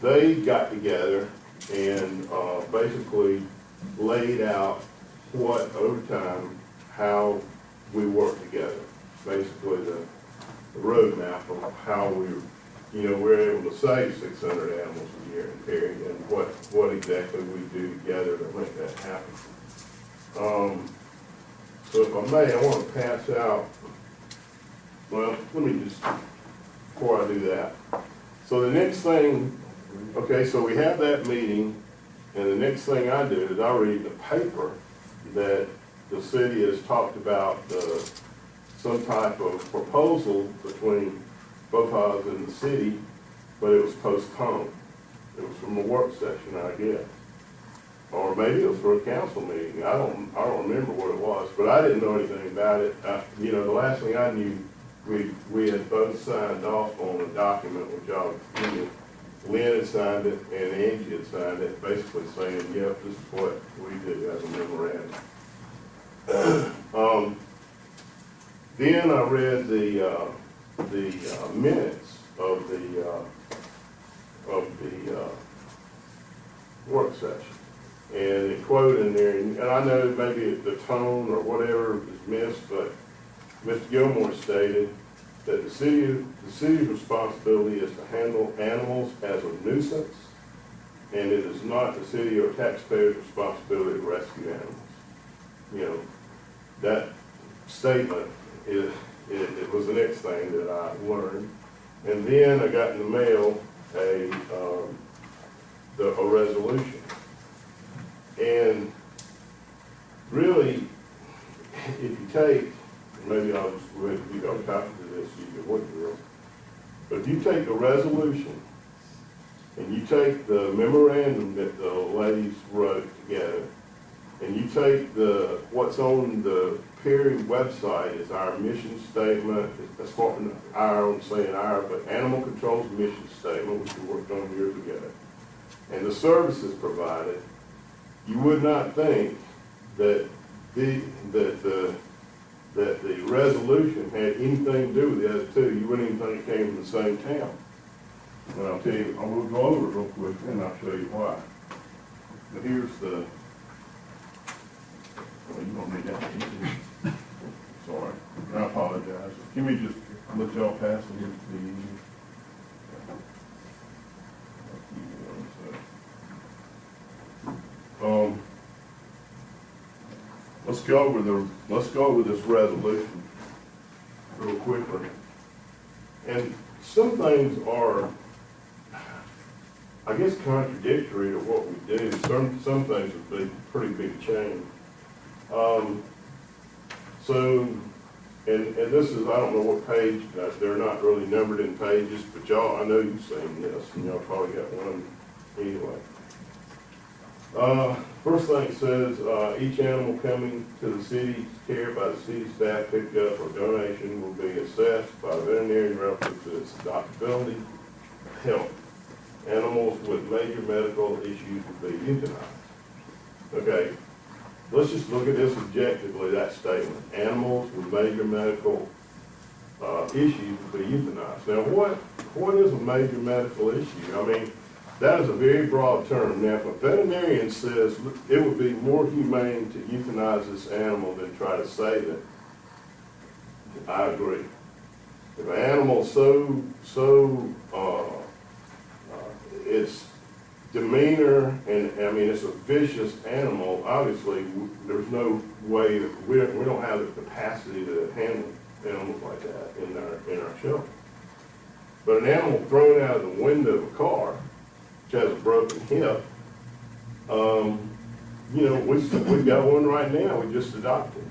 they got together and basically laid out what, over time, how we work together. Basically the roadmap of how we're able to save 600 animals a year in Perry, and what exactly we do together to make that happen. So if I may, I want to pass out, well, let me just, before I do that. So the next thing, okay, so we have that meeting, and the next thing I do is I read the paper that the city has talked about some type of proposal between FOPAS and the city, but it was postponed. It was from a work session, I guess. Or maybe it was for a council meeting. I don't remember what it was, but I didn't know anything about it. The last thing I knew, we had both signed off on a document which Lynn had signed it and Angie had signed it, basically saying, yep, this is what we do as a memorandum. Then I read the minutes of the work session. And the quote in there, and I know maybe the tone or whatever is missed, but Mr. Gilmore stated that the city's responsibility is to handle animals as a nuisance, and it is not the city or taxpayers' responsibility to rescue animals. That statement it was the next thing that I learned. And then I got in the mail a resolution. And really, if you take, maybe I'll just let you go copy to this, you can look at it. But if you take the resolution and you take the memorandum that the ladies wrote together, and you take what's on the Perry website is our mission statement, that's what I'm saying our, but Animal Control's mission statement, which we worked on years ago, and the services provided, you would not think that the resolution had anything to do with the other two. You wouldn't even think it came from the same town. But I'll tell you, I will go over it real quick and I'll show you why. But here's the, well, you don't need that. Sorry, I apologize. Can we just let y'all pass it here to the easy? Let's go over this resolution real quickly. And some things are, I guess, contradictory to what we do. Some things would be pretty big change. And this is, I don't know what page, they're not really numbered in pages, but y'all, I know you've seen this, and y'all probably got one anyway. First thing it says, each animal coming to the city's care by the city staff, picked up, or donation will be assessed by the veterinarian relative to its adoptability, health. Animals with major medical issues will be euthanized. Okay, let's just look at this objectively, that statement. Animals with major medical issues will be euthanized. Now, what is a major medical issue? I mean, that is a very broad term. Now, if a veterinarian says it would be more humane to euthanize this animal than try to save it, I agree. if an animal's its demeanor, and, I mean, it's a vicious animal, obviously, there's no way, that we don't have the capacity to handle animals like that in our shelter. But an animal thrown out of the window of a car, which has a broken hip, you know, we've got one right now, we just adopted.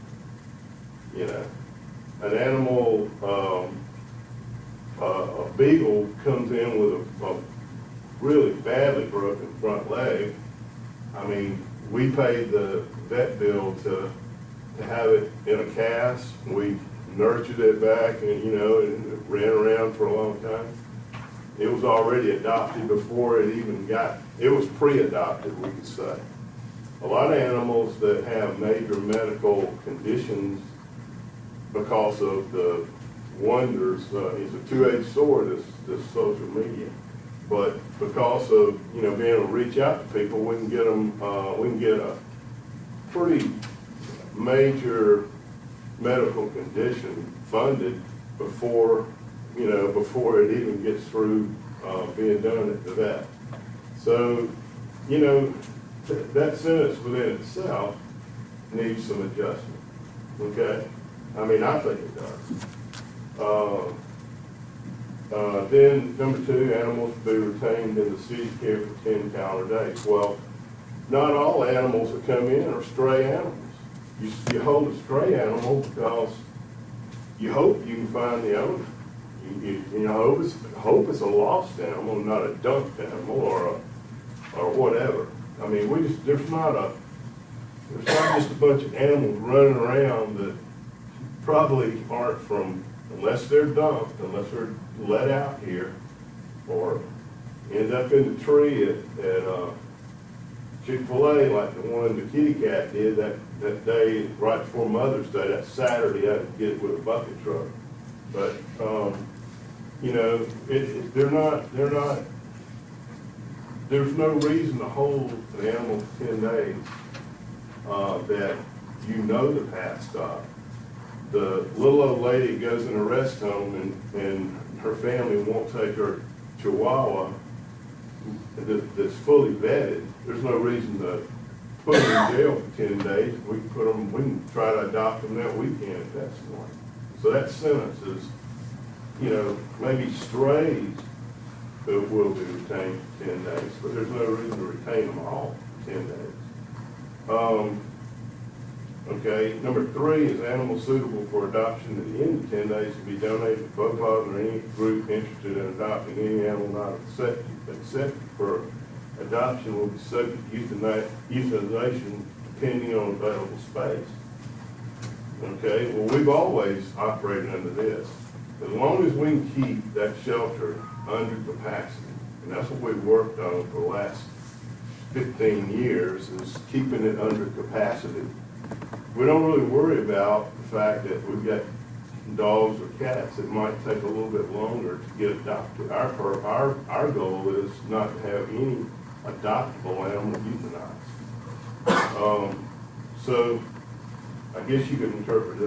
You know, an animal, a beagle comes in with a really badly broken front leg. I mean, we paid the vet bill to have it in a cast. We nurtured it back and, you know, and it ran around for a long time. It was already adopted before it even it was pre-adopted, we could say. A lot of animals that have major medical conditions because of the wonders, it's a two-edged sword, this social media. But because of, you know, being able to reach out to people, we can get them, we can get a pretty major medical condition funded before, you know, before it even gets through being done at the vet. So, you know, that sentence within itself needs some adjustment, okay? I mean, I think it does. Then, number 2, animals to be retained in the city's care for 10 calendar days. Well, not all animals that come in are stray animals. You hold a stray animal because you hope you can find the owner. You know, hope it's a lost animal, not a dumped animal or whatever. I mean, there's not just a bunch of animals running around that probably aren't from, unless they're dumped, unless they're let out here, or end up in the tree at Chick-fil-A like the one the kitty cat did that day right before Mother's Day, that Saturday. I had to get it with a bucket truck. But, you know, there's no reason to hold an animal for 10 days that you know the path stop. The little old lady goes in a rest home and her family won't take her Chihuahua that's fully vetted. There's no reason to put them in jail for 10 days. We can try to adopt them that weekend if that's the one. So that sentence is, you know, maybe strays that will be retained for 10 days, but there's no reason to retain them all for 10 days. Okay, number 3 is animals suitable for adoption at the end of 10 days to be donated to FOPOD or any group interested in adopting any animal not accepted for adoption will be subject to euthanization depending on available space. Okay, well, we've always operated under this. As long as we can keep that shelter under capacity, and that's what we've worked on for the last 15 years, is keeping it under capacity. We don't really worry about the fact that we've got dogs or cats that might take a little bit longer to get adopted. Our goal is not to have any adoptable animal euthanized. So I guess you could interpret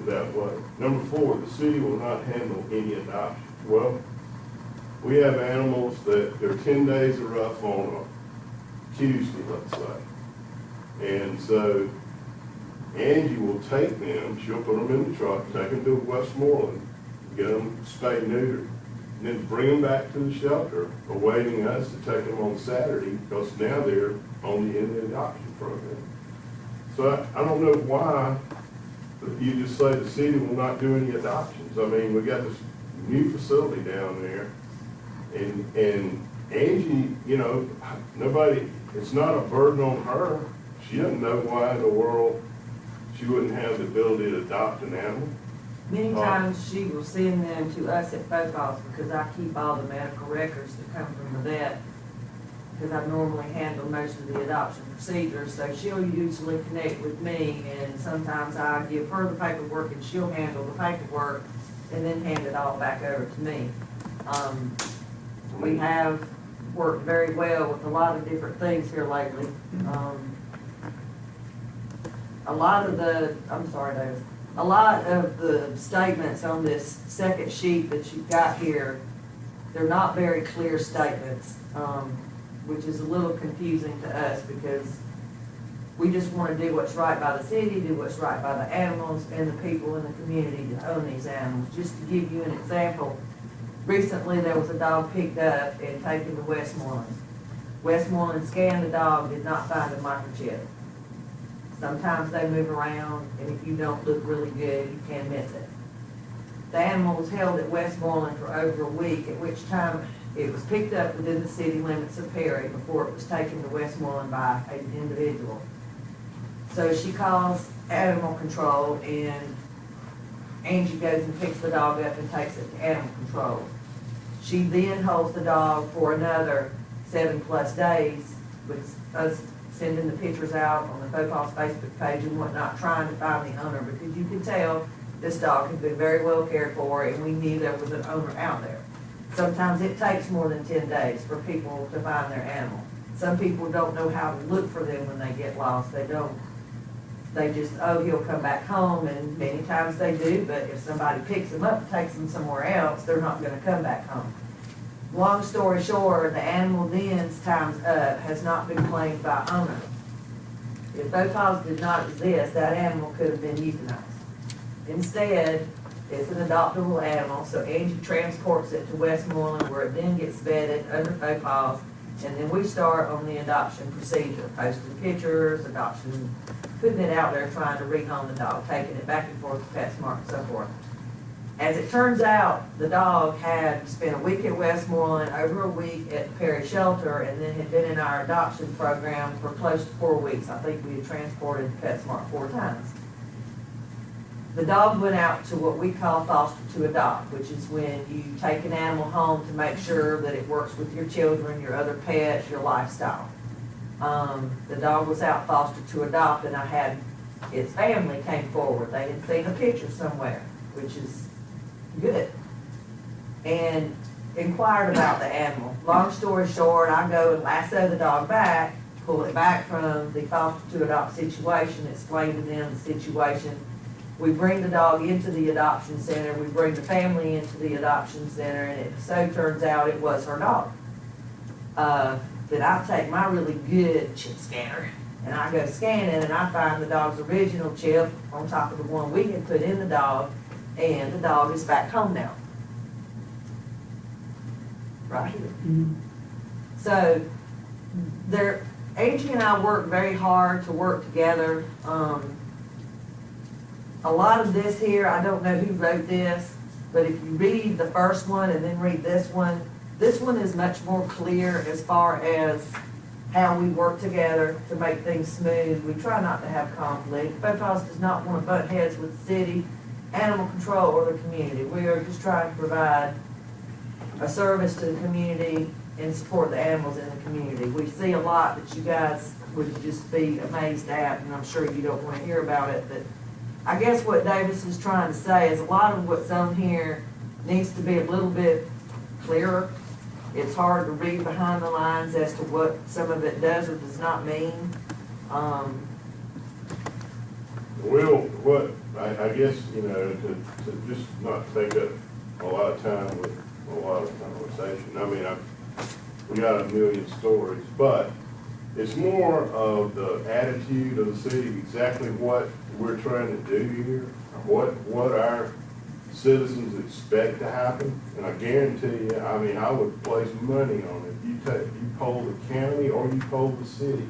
that way. Number 4, the city will not handle any adoptions. Well, we have animals that they're 10 days are rough on a Tuesday, let's say. And so Angie will take them, she'll put them in the truck, take them to Westmoreland, get them spayed neutered, and then bring them back to the shelter, awaiting us to take them on Saturday, because now they're only in the adoption program. So I don't know why you just say the city will not do any adoptions. I mean, we got this new facility down there, and Angie, you know, it's not a burden on her. She doesn't know why in the world she wouldn't have the ability to adopt an animal. Many times she will send them to us at FOPOS because I keep all the medical records that come from the vet, because I normally handle most of the adoption procedures. So she'll usually connect with me, and sometimes I give her the paperwork and she'll handle the paperwork and then hand it all back over to me. We have worked very well with a lot of different things here lately. A lot of the, I'm sorry, Dave. A lot of the statements on this second sheet that you've got here, they're not very clear statements, which is a little confusing to us because we just want to do what's right by the city, do what's right by the animals and the people in the community that own these animals. Just to give you an example, recently there was a dog picked up and taken to Westmoreland. Westmoreland scanned the dog, did not find a microchip. Sometimes they move around, and if you don't look really good, you can miss it. The animal was held at Westmoreland for over a week, at which time it was picked up within the city limits of Perry before it was taken to Westmoreland by an individual. So she calls animal control, and Angie goes and picks the dog up and takes it to animal control. She then holds the dog for another 7+ days, with us sending the pictures out on the Faux Facebook page and whatnot, trying to find the owner, because you can tell this dog had been very well cared for, and we knew there was an owner out there. Sometimes it takes more than 10 days for people to find their animal. Some people don't know how to look for them when they get lost. They don't. They just, oh, he'll come back home, and many times they do, but if somebody picks them up and takes them somewhere else, they're not gonna come back home. Long story short, the animal then's time's up, has not been claimed by owner. If Botas did not exist, that animal could have been euthanized. Instead, it's an adoptable animal, so Angie transports it to Westmoreland, where it then gets vetted under Botas, and then we start on the adoption procedure, posting pictures, adoption, putting it out there, trying to rehome the dog, taking it back and forth to PetSmart and so forth. As it turns out, the dog had spent a week at Westmoreland, over a week at the Perry Shelter, and then had been in our adoption program for close to 4 weeks. I think we had transported to PetSmart 4 times. The dog went out to what we call foster to adopt, which is when you take an animal home to make sure that it works with your children, your other pets, your lifestyle. The dog was out foster to adopt, and I had its family came forward. They had seen a picture somewhere, which is good, and inquired about the animal. Long story short, I go and lasso the dog back, pull it back from the foster to adopt situation, explain to them the situation. We bring the dog into the adoption center, we bring the family into the adoption center, and it so turns out it was her dog. Then I take my really good chip scanner, and I go scan it, and I find the dog's original chip on top of the one we had put in the dog, and the dog is back home now. Right here. So, Angie and I work very hard to work together. A lot of this here, I don't know who wrote this, but if you read the first one and then read this one is much more clear as far as how we work together to make things smooth. We try not to have conflict. Botas does not want to butt heads with the city, animal control, or the community. We are just trying to provide a service to the community and support the animals in the community. We see a lot that you guys would just be amazed at, and I'm sure you don't want to hear about it, but I guess what Davis is trying to say is a lot of what's on here needs to be a little bit clearer. It's hard to read behind the lines as to what some of it does or does not mean. I guess, to just not take up a lot of time with a lot of conversation. I mean, we got a million stories, but it's more of the attitude of the city, exactly what we're trying to do here, what our citizens expect to happen. And I guarantee you, I mean, I would place money on it. You poll the county or you poll the city,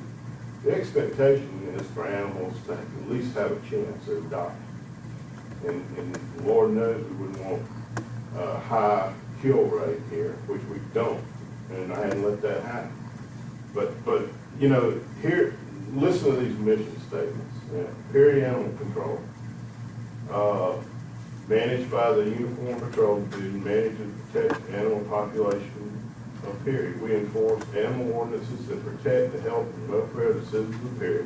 the expectation is for animals to at least have a chance at adoption. And Lord knows we wouldn't want a high kill rate here, which we don't, and I hadn't let that happen. But here, listen to these mission statements. Perry Animal Control, managed by the Uniform Patrol Division, manage and protect the animal population of Perry. We enforce animal ordinances that protect the health and welfare of the citizens of Perry.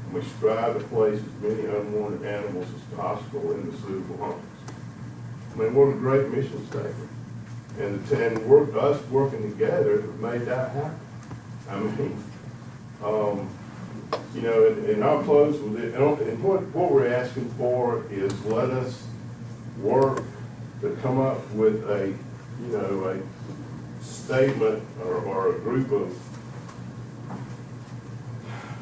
And we strive to place as many unwanted animals as possible in the suitable homes. I mean, what a great mission statement. And us working together have made that happen. I mean, You know, and I'll close with it, and what we're asking for is let us work to come up with a, you know, a statement or a group of,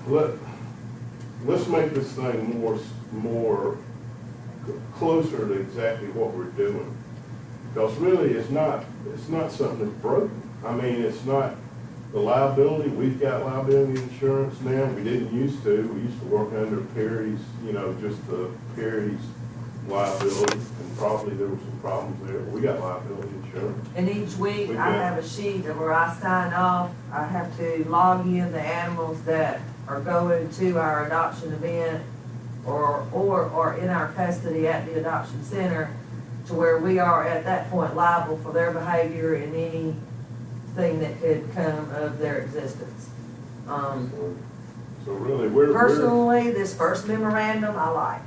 let's make this thing more closer to exactly what we're doing. Because really, it's not something that's broken. I mean, it's not the liability, we've got liability insurance now, we didn't used to. We used to work under Perry's, you know, just the Perry's liability, and probably there were some problems there. We got liability insurance. And each week, We I got- have a sheet where I sign off, I have to log in the animals that are going to our adoption event or in our custody at the adoption center, to where we are at that point liable for their behavior and anything that could come of their existence. So really, we're. Personally, this first memorandum I like.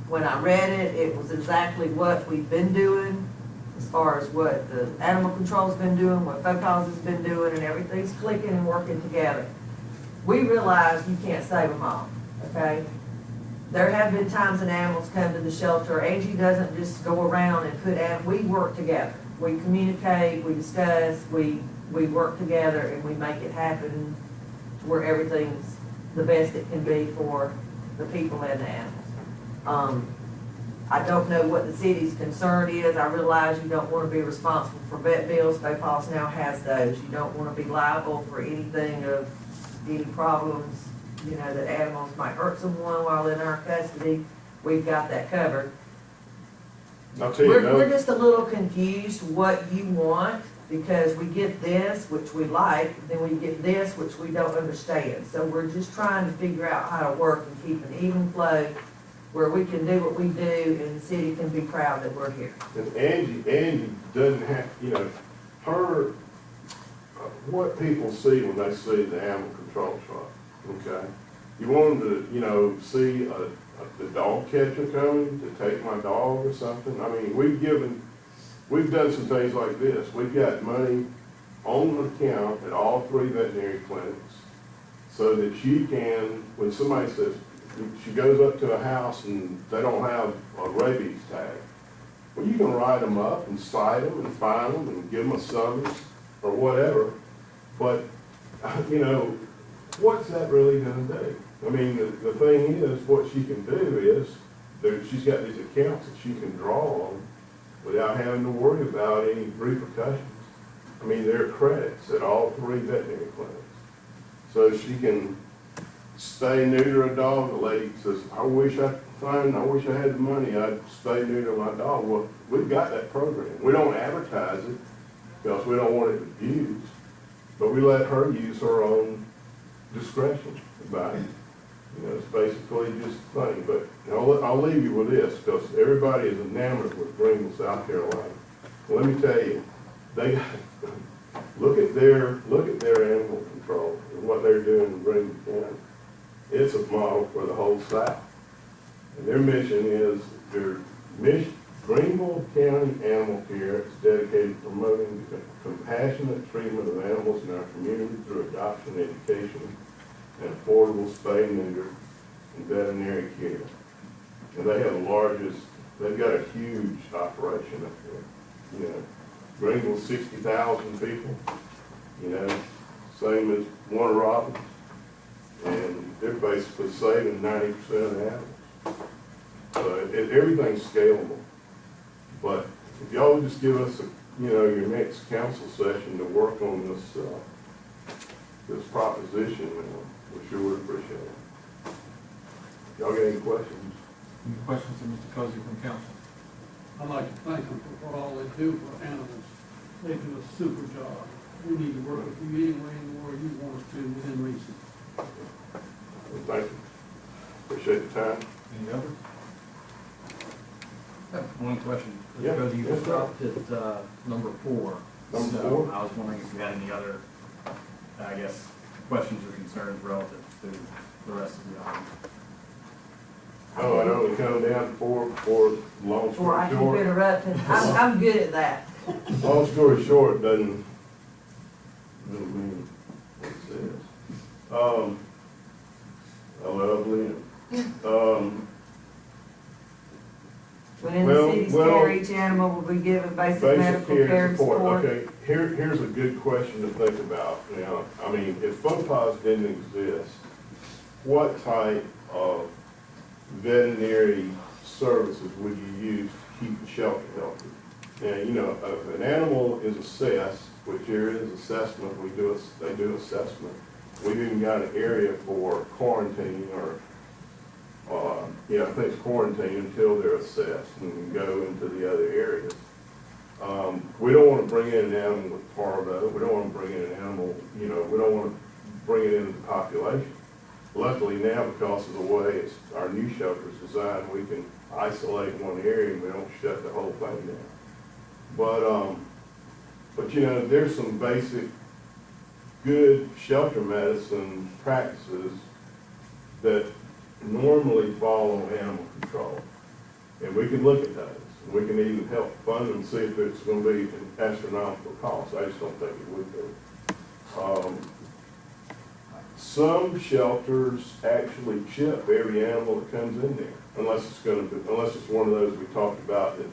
When I read it, it was exactly what we've been doing, as far as what the animal control's been doing, what FOCOS has been doing, and everything's clicking and working together. We realize you can't save them all, okay? There have been times when animals come to the shelter. Angie doesn't just go around and we work together. We communicate, we discuss, we work together, and we make it happen to where everything's the best it can be for the people and the animals. I don't know what the city's concern is. I realize you don't want to be responsible for vet bills. FOCOS now has those. You don't want to be liable for anything of any problems, you know, that animals might hurt someone while in our custody. We've got that covered. I'll tell you, We're just a little confused what you want, because we get this, which we like, then we get this, which we don't understand. So we're just trying to figure out how to work and keep an even flow where we can do what we do and the city can be proud that we're here. And Angie doesn't have, you know, what people see when they see the animal control truck, okay? You want them to, you know, see the dog catcher coming to take my dog or something. I mean, we've done some things like this. We've got money on the account at all 3 veterinary clinics so that she can, when somebody says, she goes up to a house and they don't have a rabies tag, well, you can write them up and cite them and fine them and give them a summons or whatever. But, you know, what's that really gonna do? I mean, the thing is, what she can do is, she's got these accounts that she can draw on without having to worry about any repercussions. I mean, there are credits at all 3 veterinary clinics. So she can stay neuter a dog. The lady says, I wish I had the money, I'd stay neuter my dog. Well, we've got that program. We don't advertise it because we don't want it abused, but we let her use her own discretion about it. You know, it's basically just funny, but I'll leave you with this, because everybody is enamored with Greenville, South Carolina. Well, let me tell you, they look at their animal control and what they're doing in Greenville County. It's a model for the whole South. And their mission is, Greenville County Animal Care is dedicated to promoting the compassionate treatment of animals in our community through adoption, education, and affordable spay, neuter, and veterinary care. And they have the largest, they've got a huge operation up there. You know, Greenville's 60,000 people, you know, same as Warner Robins. And they're basically saving 90% of the animals. So everything's scalable. But if y'all would just give us, your next council session to work on this proposition, we sure would appreciate it. Y'all got any questions? Any questions of Mr. Cozy from council? I'd like to thank them for all they do for animals. They do a super job. We need to work with you anyway, and where you want us to within reason. Well, thank you. Appreciate the time. Any others? I have one question. Yeah. Because you Yes, sir. stopped at number 4. Number So 4? I was wondering if you had any other, I guess, questions or concerns relative to the rest of the item. Oh, I know we come down for long Before I story keep short. interrupting, I'm good at that. Long story short, doesn't mean what it says. in. When Well, the city's well, care, each animal will be given basic Basic medical care care and and support, support. okay, here's a good question to think about, you know, I mean, if FOPAS didn't exist, what type of veterinary services would you use to keep the shelter healthy? Now, you know, if an animal is assessed, which here is assessment, they do assessment. We've even got an area for quarantine or, I think it's quarantine until they're assessed and can go into the other areas. We don't want to bring in an animal with parvo. We don't want to bring in an animal, we don't want to bring it into the population. Luckily now, because of the way our new shelter is designed, we can isolate one area and we don't shut the whole thing down. But there's some basic good shelter medicine practices that normally follow animal control. And we can look at those. We can even help fund them, see if it's going to be an astronomical cost. I just don't think it would be. Some shelters actually chip every animal that comes in there, unless it's one of those we talked about that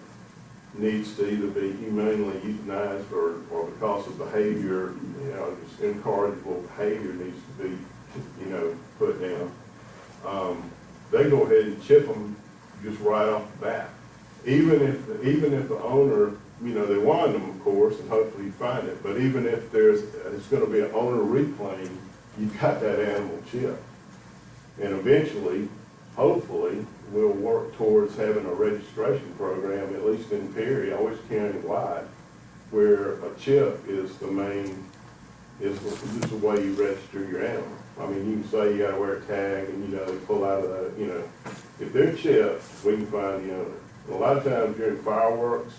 needs to either be humanely euthanized or because of behavior, just incorrigible behavior needs to be, put down. They go ahead and chip them just right off the bat. Even if the owner, they wind them, of course, and hopefully you find it, but even if it's going to be an owner reclaim, you've got that animal chipped. And eventually, hopefully, we'll work towards having a registration program, at least in Perry, always county-wide, where a chip is the way you register your animal. I mean, you can say you gotta wear a tag and, they pull out of the, if they're chipped, we can find the owner. A lot of times during fireworks,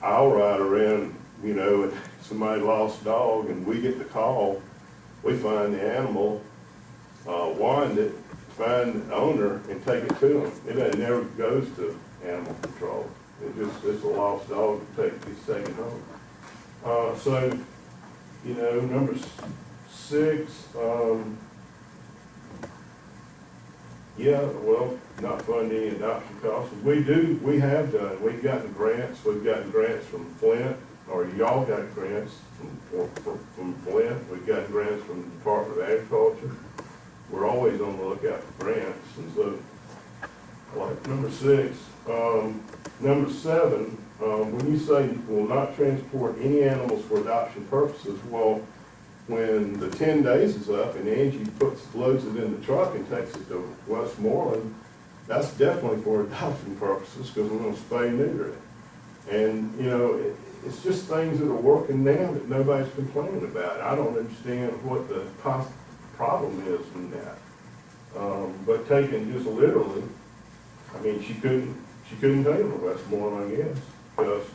I'll ride around, and somebody lost a dog and we get the call, we find the animal, wind it, find the owner and take it to them. It never goes to animal control. It's a lost dog that gets taken home. Number 6, not fund any adoption costs. We have done, we've gotten grants from Flint, or y'all got grants from Flint, we've gotten grants from the Department of Agriculture. We're always on the lookout for grants, and so, like number 6. Number 7, when you say will not transport any animals for adoption purposes, well, when the 10 days is up and Angie loads it in the truck and takes it to Westmoreland, that's definitely for adoption purposes because we're going to spay and neuter it. And, it's just things that are working now that nobody's complaining about. I don't understand what the problem is in that. But taken just literally, I mean, she couldn't take them to Westmoreland, I guess, because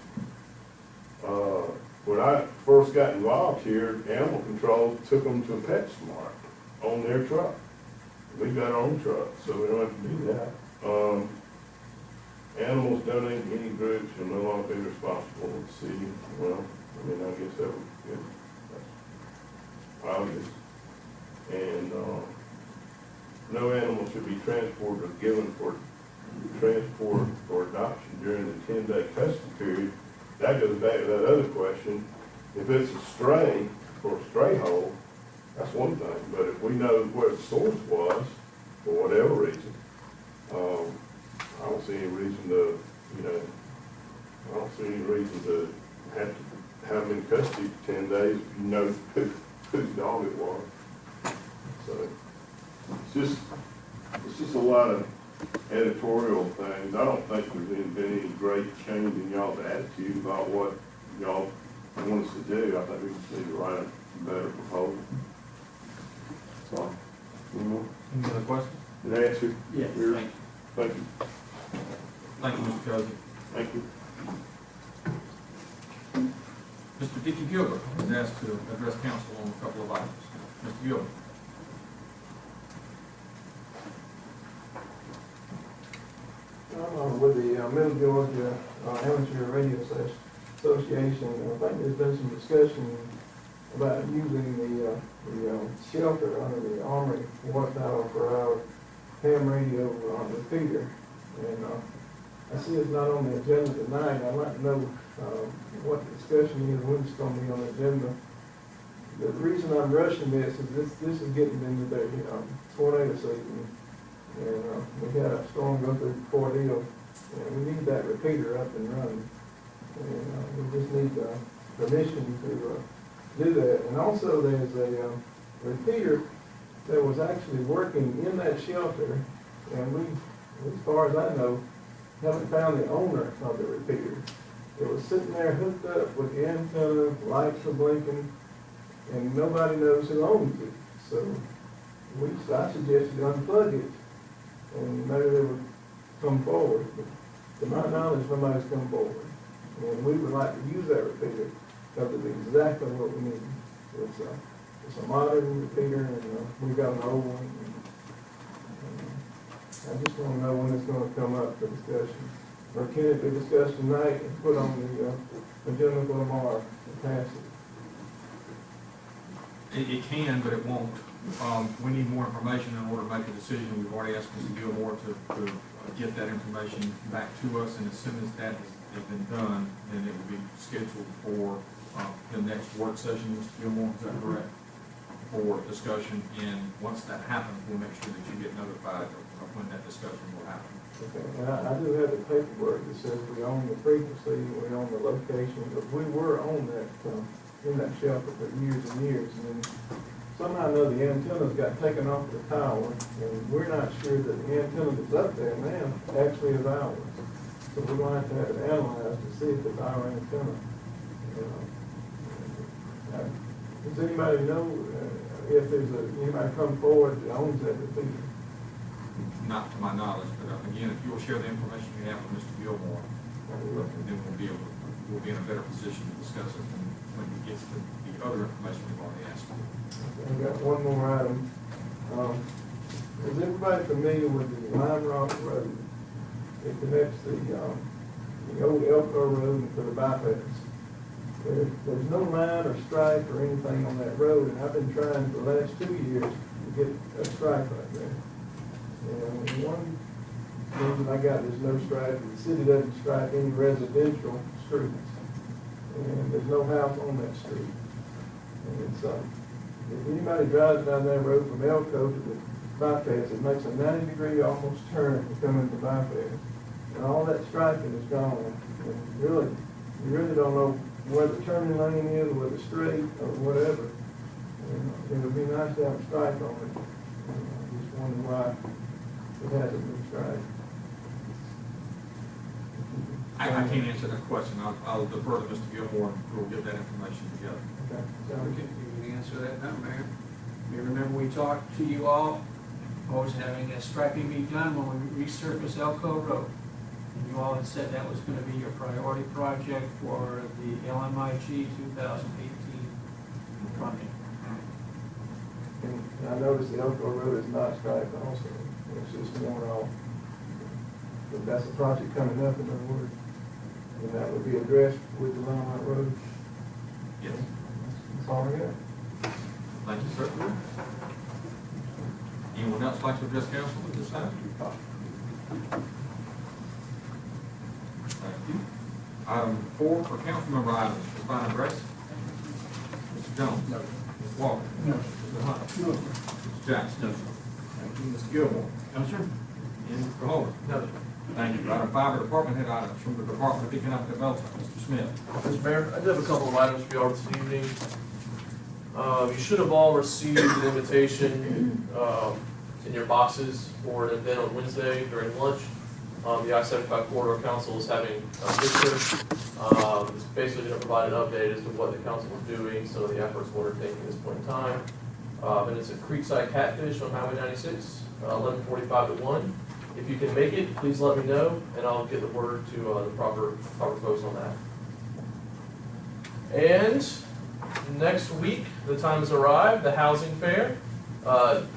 when I first got involved here, Animal Control took them to PetSmart on their truck. We got our own truck, so we don't have to do that. Animals donated to any groups shall no longer be responsible for the city. Well, I mean, I guess that would be good. That's obvious. And no animal should be transported or given for transport or adoption during the 10-day custody period. That goes back to that other question. If it's a stray or a stray hole, that's one thing. But if we know where the source was, for whatever reason, I don't see any reason to, have them in custody for 10 days if you know whose dog it was. So it's just a lot of editorial things. I don't think there's been any great change in y'all's attitude about what y'all want us to do. I think we just need to write a better proposal. So, Any other questions? did I answer? Yes, your- thank you. Thank you. Thank you, Mr. Cozy. Thank you. Mr. Dickey Gilbert is asked to address council on a couple of items. Mr. Gilbert. With the Middle Georgia Amateur Radio Association, I think there's been some discussion about using the shelter under the Armory watt-hour per hour ham radio repeater. And I see it's not on the agenda tonight. I'd like to know what the discussion is, when it's going to be on the agenda. The reason I'm rushing this is this is getting into the tornado season. And we had a storm go through Fort Hill, and we need that repeater up and running. And we just need permission to do that. And also there's a repeater that was actually working in that shelter, and we, as far as I know, haven't found the owner of the repeater. It was sitting there hooked up with the antenna, lights are blinking, and nobody knows who owns it. So I suggested unplug it, and maybe they would come forward. But to my knowledge, nobody's come forward. And we would like to use that repeater because it's exactly what we need. It's a modern repeater, and we've got an old one. I just want to know when it's going to come up for discussion. Or can it be discussed tonight and put on the agenda for tomorrow to pass it? It can, but it won't. We need more information in order to make a decision. We've already asked Mr. Gilmore to get that information back to us, and as soon as that has been done, then it will be scheduled for the next work session, Mr. Gilmore, is that correct? For discussion, and once that happens, we'll make sure that you get notified of when that discussion will happen. Okay, and I do have the paperwork that says we own the frequency, we own the location, but we were on that, in that shelter for years and years, and then somehow or another the antennas got taken off the tower, and we're not sure that the antenna that's up there now actually is ours. So we're going to have it analyzed to see if it's our antenna. Does anybody know if there's anybody come forward that owns that repeater? Not to my knowledge, but again, if you'll share the information you have with Mr. Gilmore, then we'll be in a better position to discuss it when he gets the other information we've already asked for. I've got one more item. Is everybody familiar with the Lime Rock Road? It connects the old Elko Road to the bypass. There's no line or stripe or anything on that road, and I've been trying for the last 2 years to get a stripe right there. And one reason I got there's no stripe, the city doesn't stripe any residential streets. And there's no house on that street. And it's, if anybody drives down that road from Elko to the bypass, it makes a 90-degree almost turn to come into the bypass. And all that striping is gone. And really, you really don't know where the turning lane is, or where the straight, or whatever. And it would be nice to have a stripe on it. And I just wonder why it hasn't been striped. I can't answer that question. I'll defer to Mr. Gilmore, and we'll get that information together. Okay. So we can answer that now, Mayor. You remember we talked to you all, always having a striping be done when we resurface Elko Road. And you all had said that was going to be your priority project for the LMIG 2018 funding. And I noticed the Elko Road is not striped also. It's just more off. But that's a project coming up, in other words. And that would be addressed with the Lime Rock Road. Yes. That's all I got. Thank you, sir. Anyone else like to address council at this time? Thank you. Item 4 for council member items, Ms. Bynum Grace. Mr. Jones. No. Ms. Walker. No. Mr. Hunt. No. Mr. Jackson. No, sir. Thank you, Mr. Gilmore. No, sir. And Mr. Holder. No, sir. Thank you. Item 5 are department head items from the Department of Economic Development. Mr. Smith. Mr. Mayor, I do have a couple of items for you all this evening. You should have all received an invitation in your boxes for an event on Wednesday during lunch. The I-75 Corridor Council is having a visitor. It's basically going to provide an update as to what the council is doing, some of the efforts we're taking at this point in time. And it's at Creekside Catfish on Highway 96, 11:45 to 1. If you can make it, please let me know, and I'll get the word to the proper folks on that. And next week, the time has arrived, the housing fair,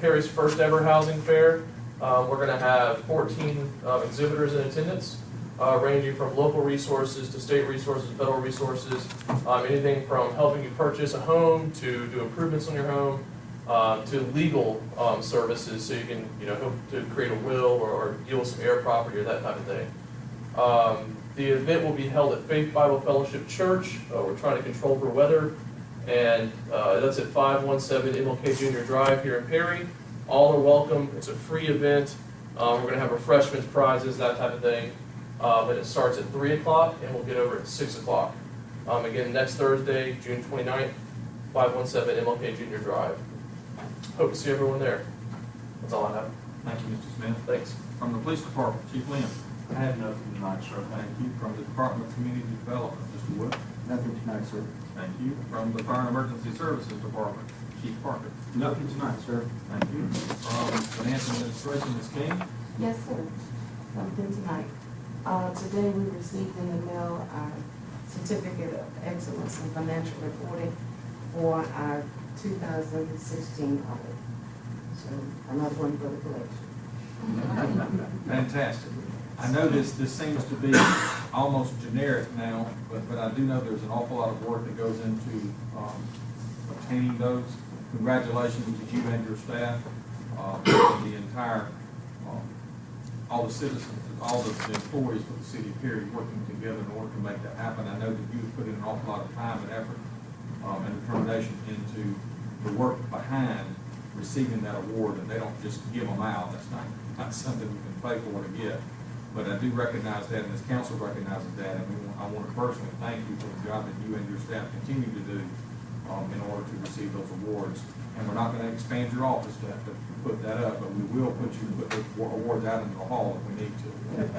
Perry's first ever housing fair. We're going to have 14 exhibitors in attendance. ranging from local resources to state resources, federal resources, anything from helping you purchase a home to do improvements on your home, to legal services, so you can, help to create a will or deal with some air property or that type of thing. The event will be held at Faith Bible Fellowship Church. We're trying to control for weather, and that's at 517 MLK Junior Drive here in Perry. All are welcome. It's a free event. We're going to have refreshments, prizes, that type of thing. And it starts at 3 o'clock, and we'll get over at 6 o'clock. Again, next Thursday, June 29th, 517 MLK Junior Drive. Hope to see everyone there. That's all I have. Thank you, Mr. Smith. Thanks. From the police department, Chief Lynn. I have nothing tonight, sir. Thank you. From the Department of Community Development, Mr. Wood. Nothing tonight, sir. Thank you. From the Fire and Emergency Services Department, Chief Parker. Nothing tonight, sir. Thank you. From Finance and Administration, Ms. King. Yes, sir. Something tonight. Today we received in the mail our certificate of excellence in financial reporting for our 2016 audit. So another one for the collection. Fantastic. I know this seems to be almost generic now, but I do know there's an awful lot of work that goes into obtaining those. Congratulations to you and your staff, the entire, all the citizens, all the employees of the city of Perry working together in order to make that happen. I know that you've put in an awful lot of time and effort and determination into the work behind receiving that award, and they don't just give them out. That's not something you can pay for to get. But I do recognize that, and this council recognizes that, and I want to personally thank you for the job that you and your staff continue to do in order to receive those awards. And we're not going to expand your office to have to put that up, but we will put the awards out into the hall if we need to, if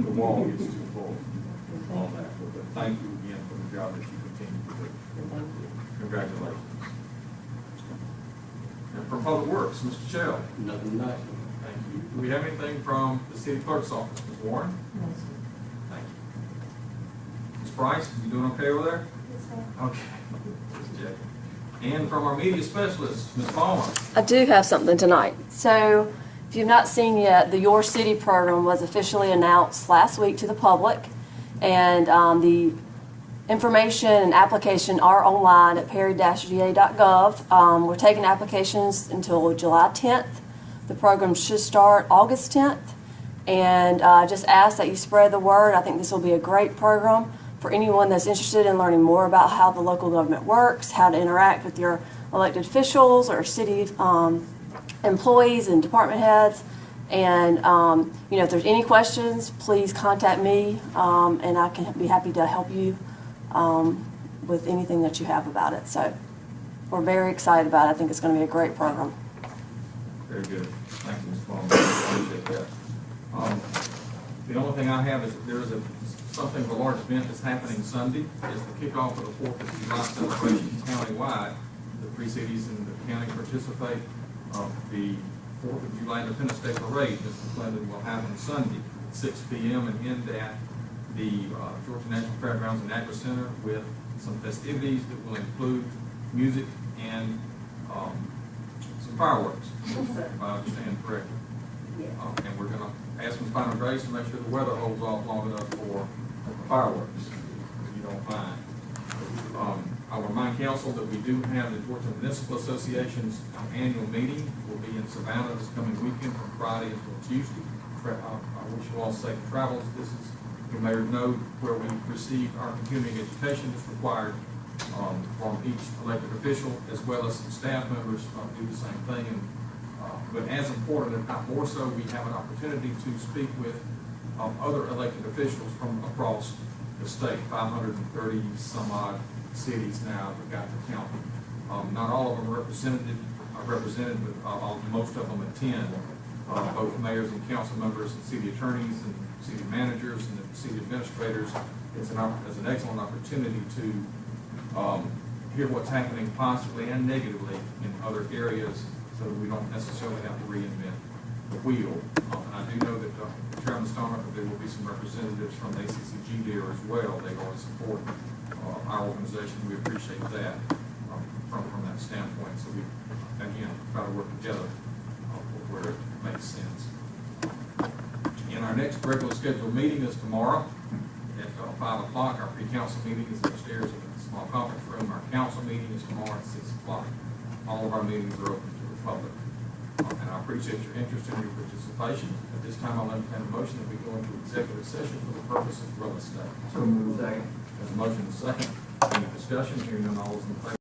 the wall gets too full. All that. But thank you again for the job that you continue to do. Congratulations. And from Public Works, Mr. Shell. Nothing tonight. Thank you. Do we have anything from the city clerk's office? Ms. Warren? No, sir. Thank you. Ms. Price, you doing okay over there? Yes, sir. Okay. Just checking. And from our media specialist, Ms. Palmer. I do have something tonight. So, if you've not seen yet, the Your City program was officially announced last week to the public, and the information and application are online at perry-ga.gov. We're taking applications until July 10th. The program should start August 10th, and just ask that you spread the word. I think this will be a great program for anyone that's interested in learning more about how the local government works, how to interact with your elected officials or city employees and department heads. And if there's any questions, please contact me, and I can be happy to help you with anything that you have about it. So we're very excited about it. I think it's going to be a great program. Very good. Thank you, Ms. Palmer. I appreciate that. The only thing I have is that there is something of a large event that's happening Sunday. It's the kickoff of the 4th of July celebration countywide. The three cities in the county participate. The 4th of July Independence Day Parade, Mr. McClendon, will happen Sunday at 6 p.m. and end at the Georgia National Fairgrounds and Agri Center with some festivities that will include music and some fireworks, if I understand correctly. And we're going to ask Ms. Final Grace to make sure the weather holds off long enough for the fireworks, if you don't mind. I'll remind council that we do have the Georgia Municipal Association's annual meeting. Will be in Savannah this coming weekend from Friday until Tuesday. I wish you all safe travels. This is, you may know, where we receive our continuing education that's required from each elected official, as well as some staff members do the same thing. And, but as important, if not more so, we have an opportunity to speak with other elected officials from across the state, 530 some odd cities now we've got to count. Not all of them are represented, but most of them attend. Both mayors and council members and city attorneys and city managers and the city administrators. It's an excellent opportunity to hear what's happening positively and negatively in other areas, so that we don't necessarily have to reinvent the wheel. And I do know that Chairman Stoner, there will be some representatives from the ACCG there as well. They go and support our organization. We appreciate that from that standpoint. So we, again, try to work together where it makes sense. In Our next regular scheduled meeting is tomorrow at 5 o'clock. Our pre-council meeting is upstairs in the small conference room. Our council meeting is tomorrow at 6 o'clock. All of our meetings are open to the public. And I appreciate your interest and your participation. At this time, I'll entertain a motion that we go into executive session for the purpose of real estate. So moved. There's a motion and a second. Any discussion? Hearing none, all those in favor?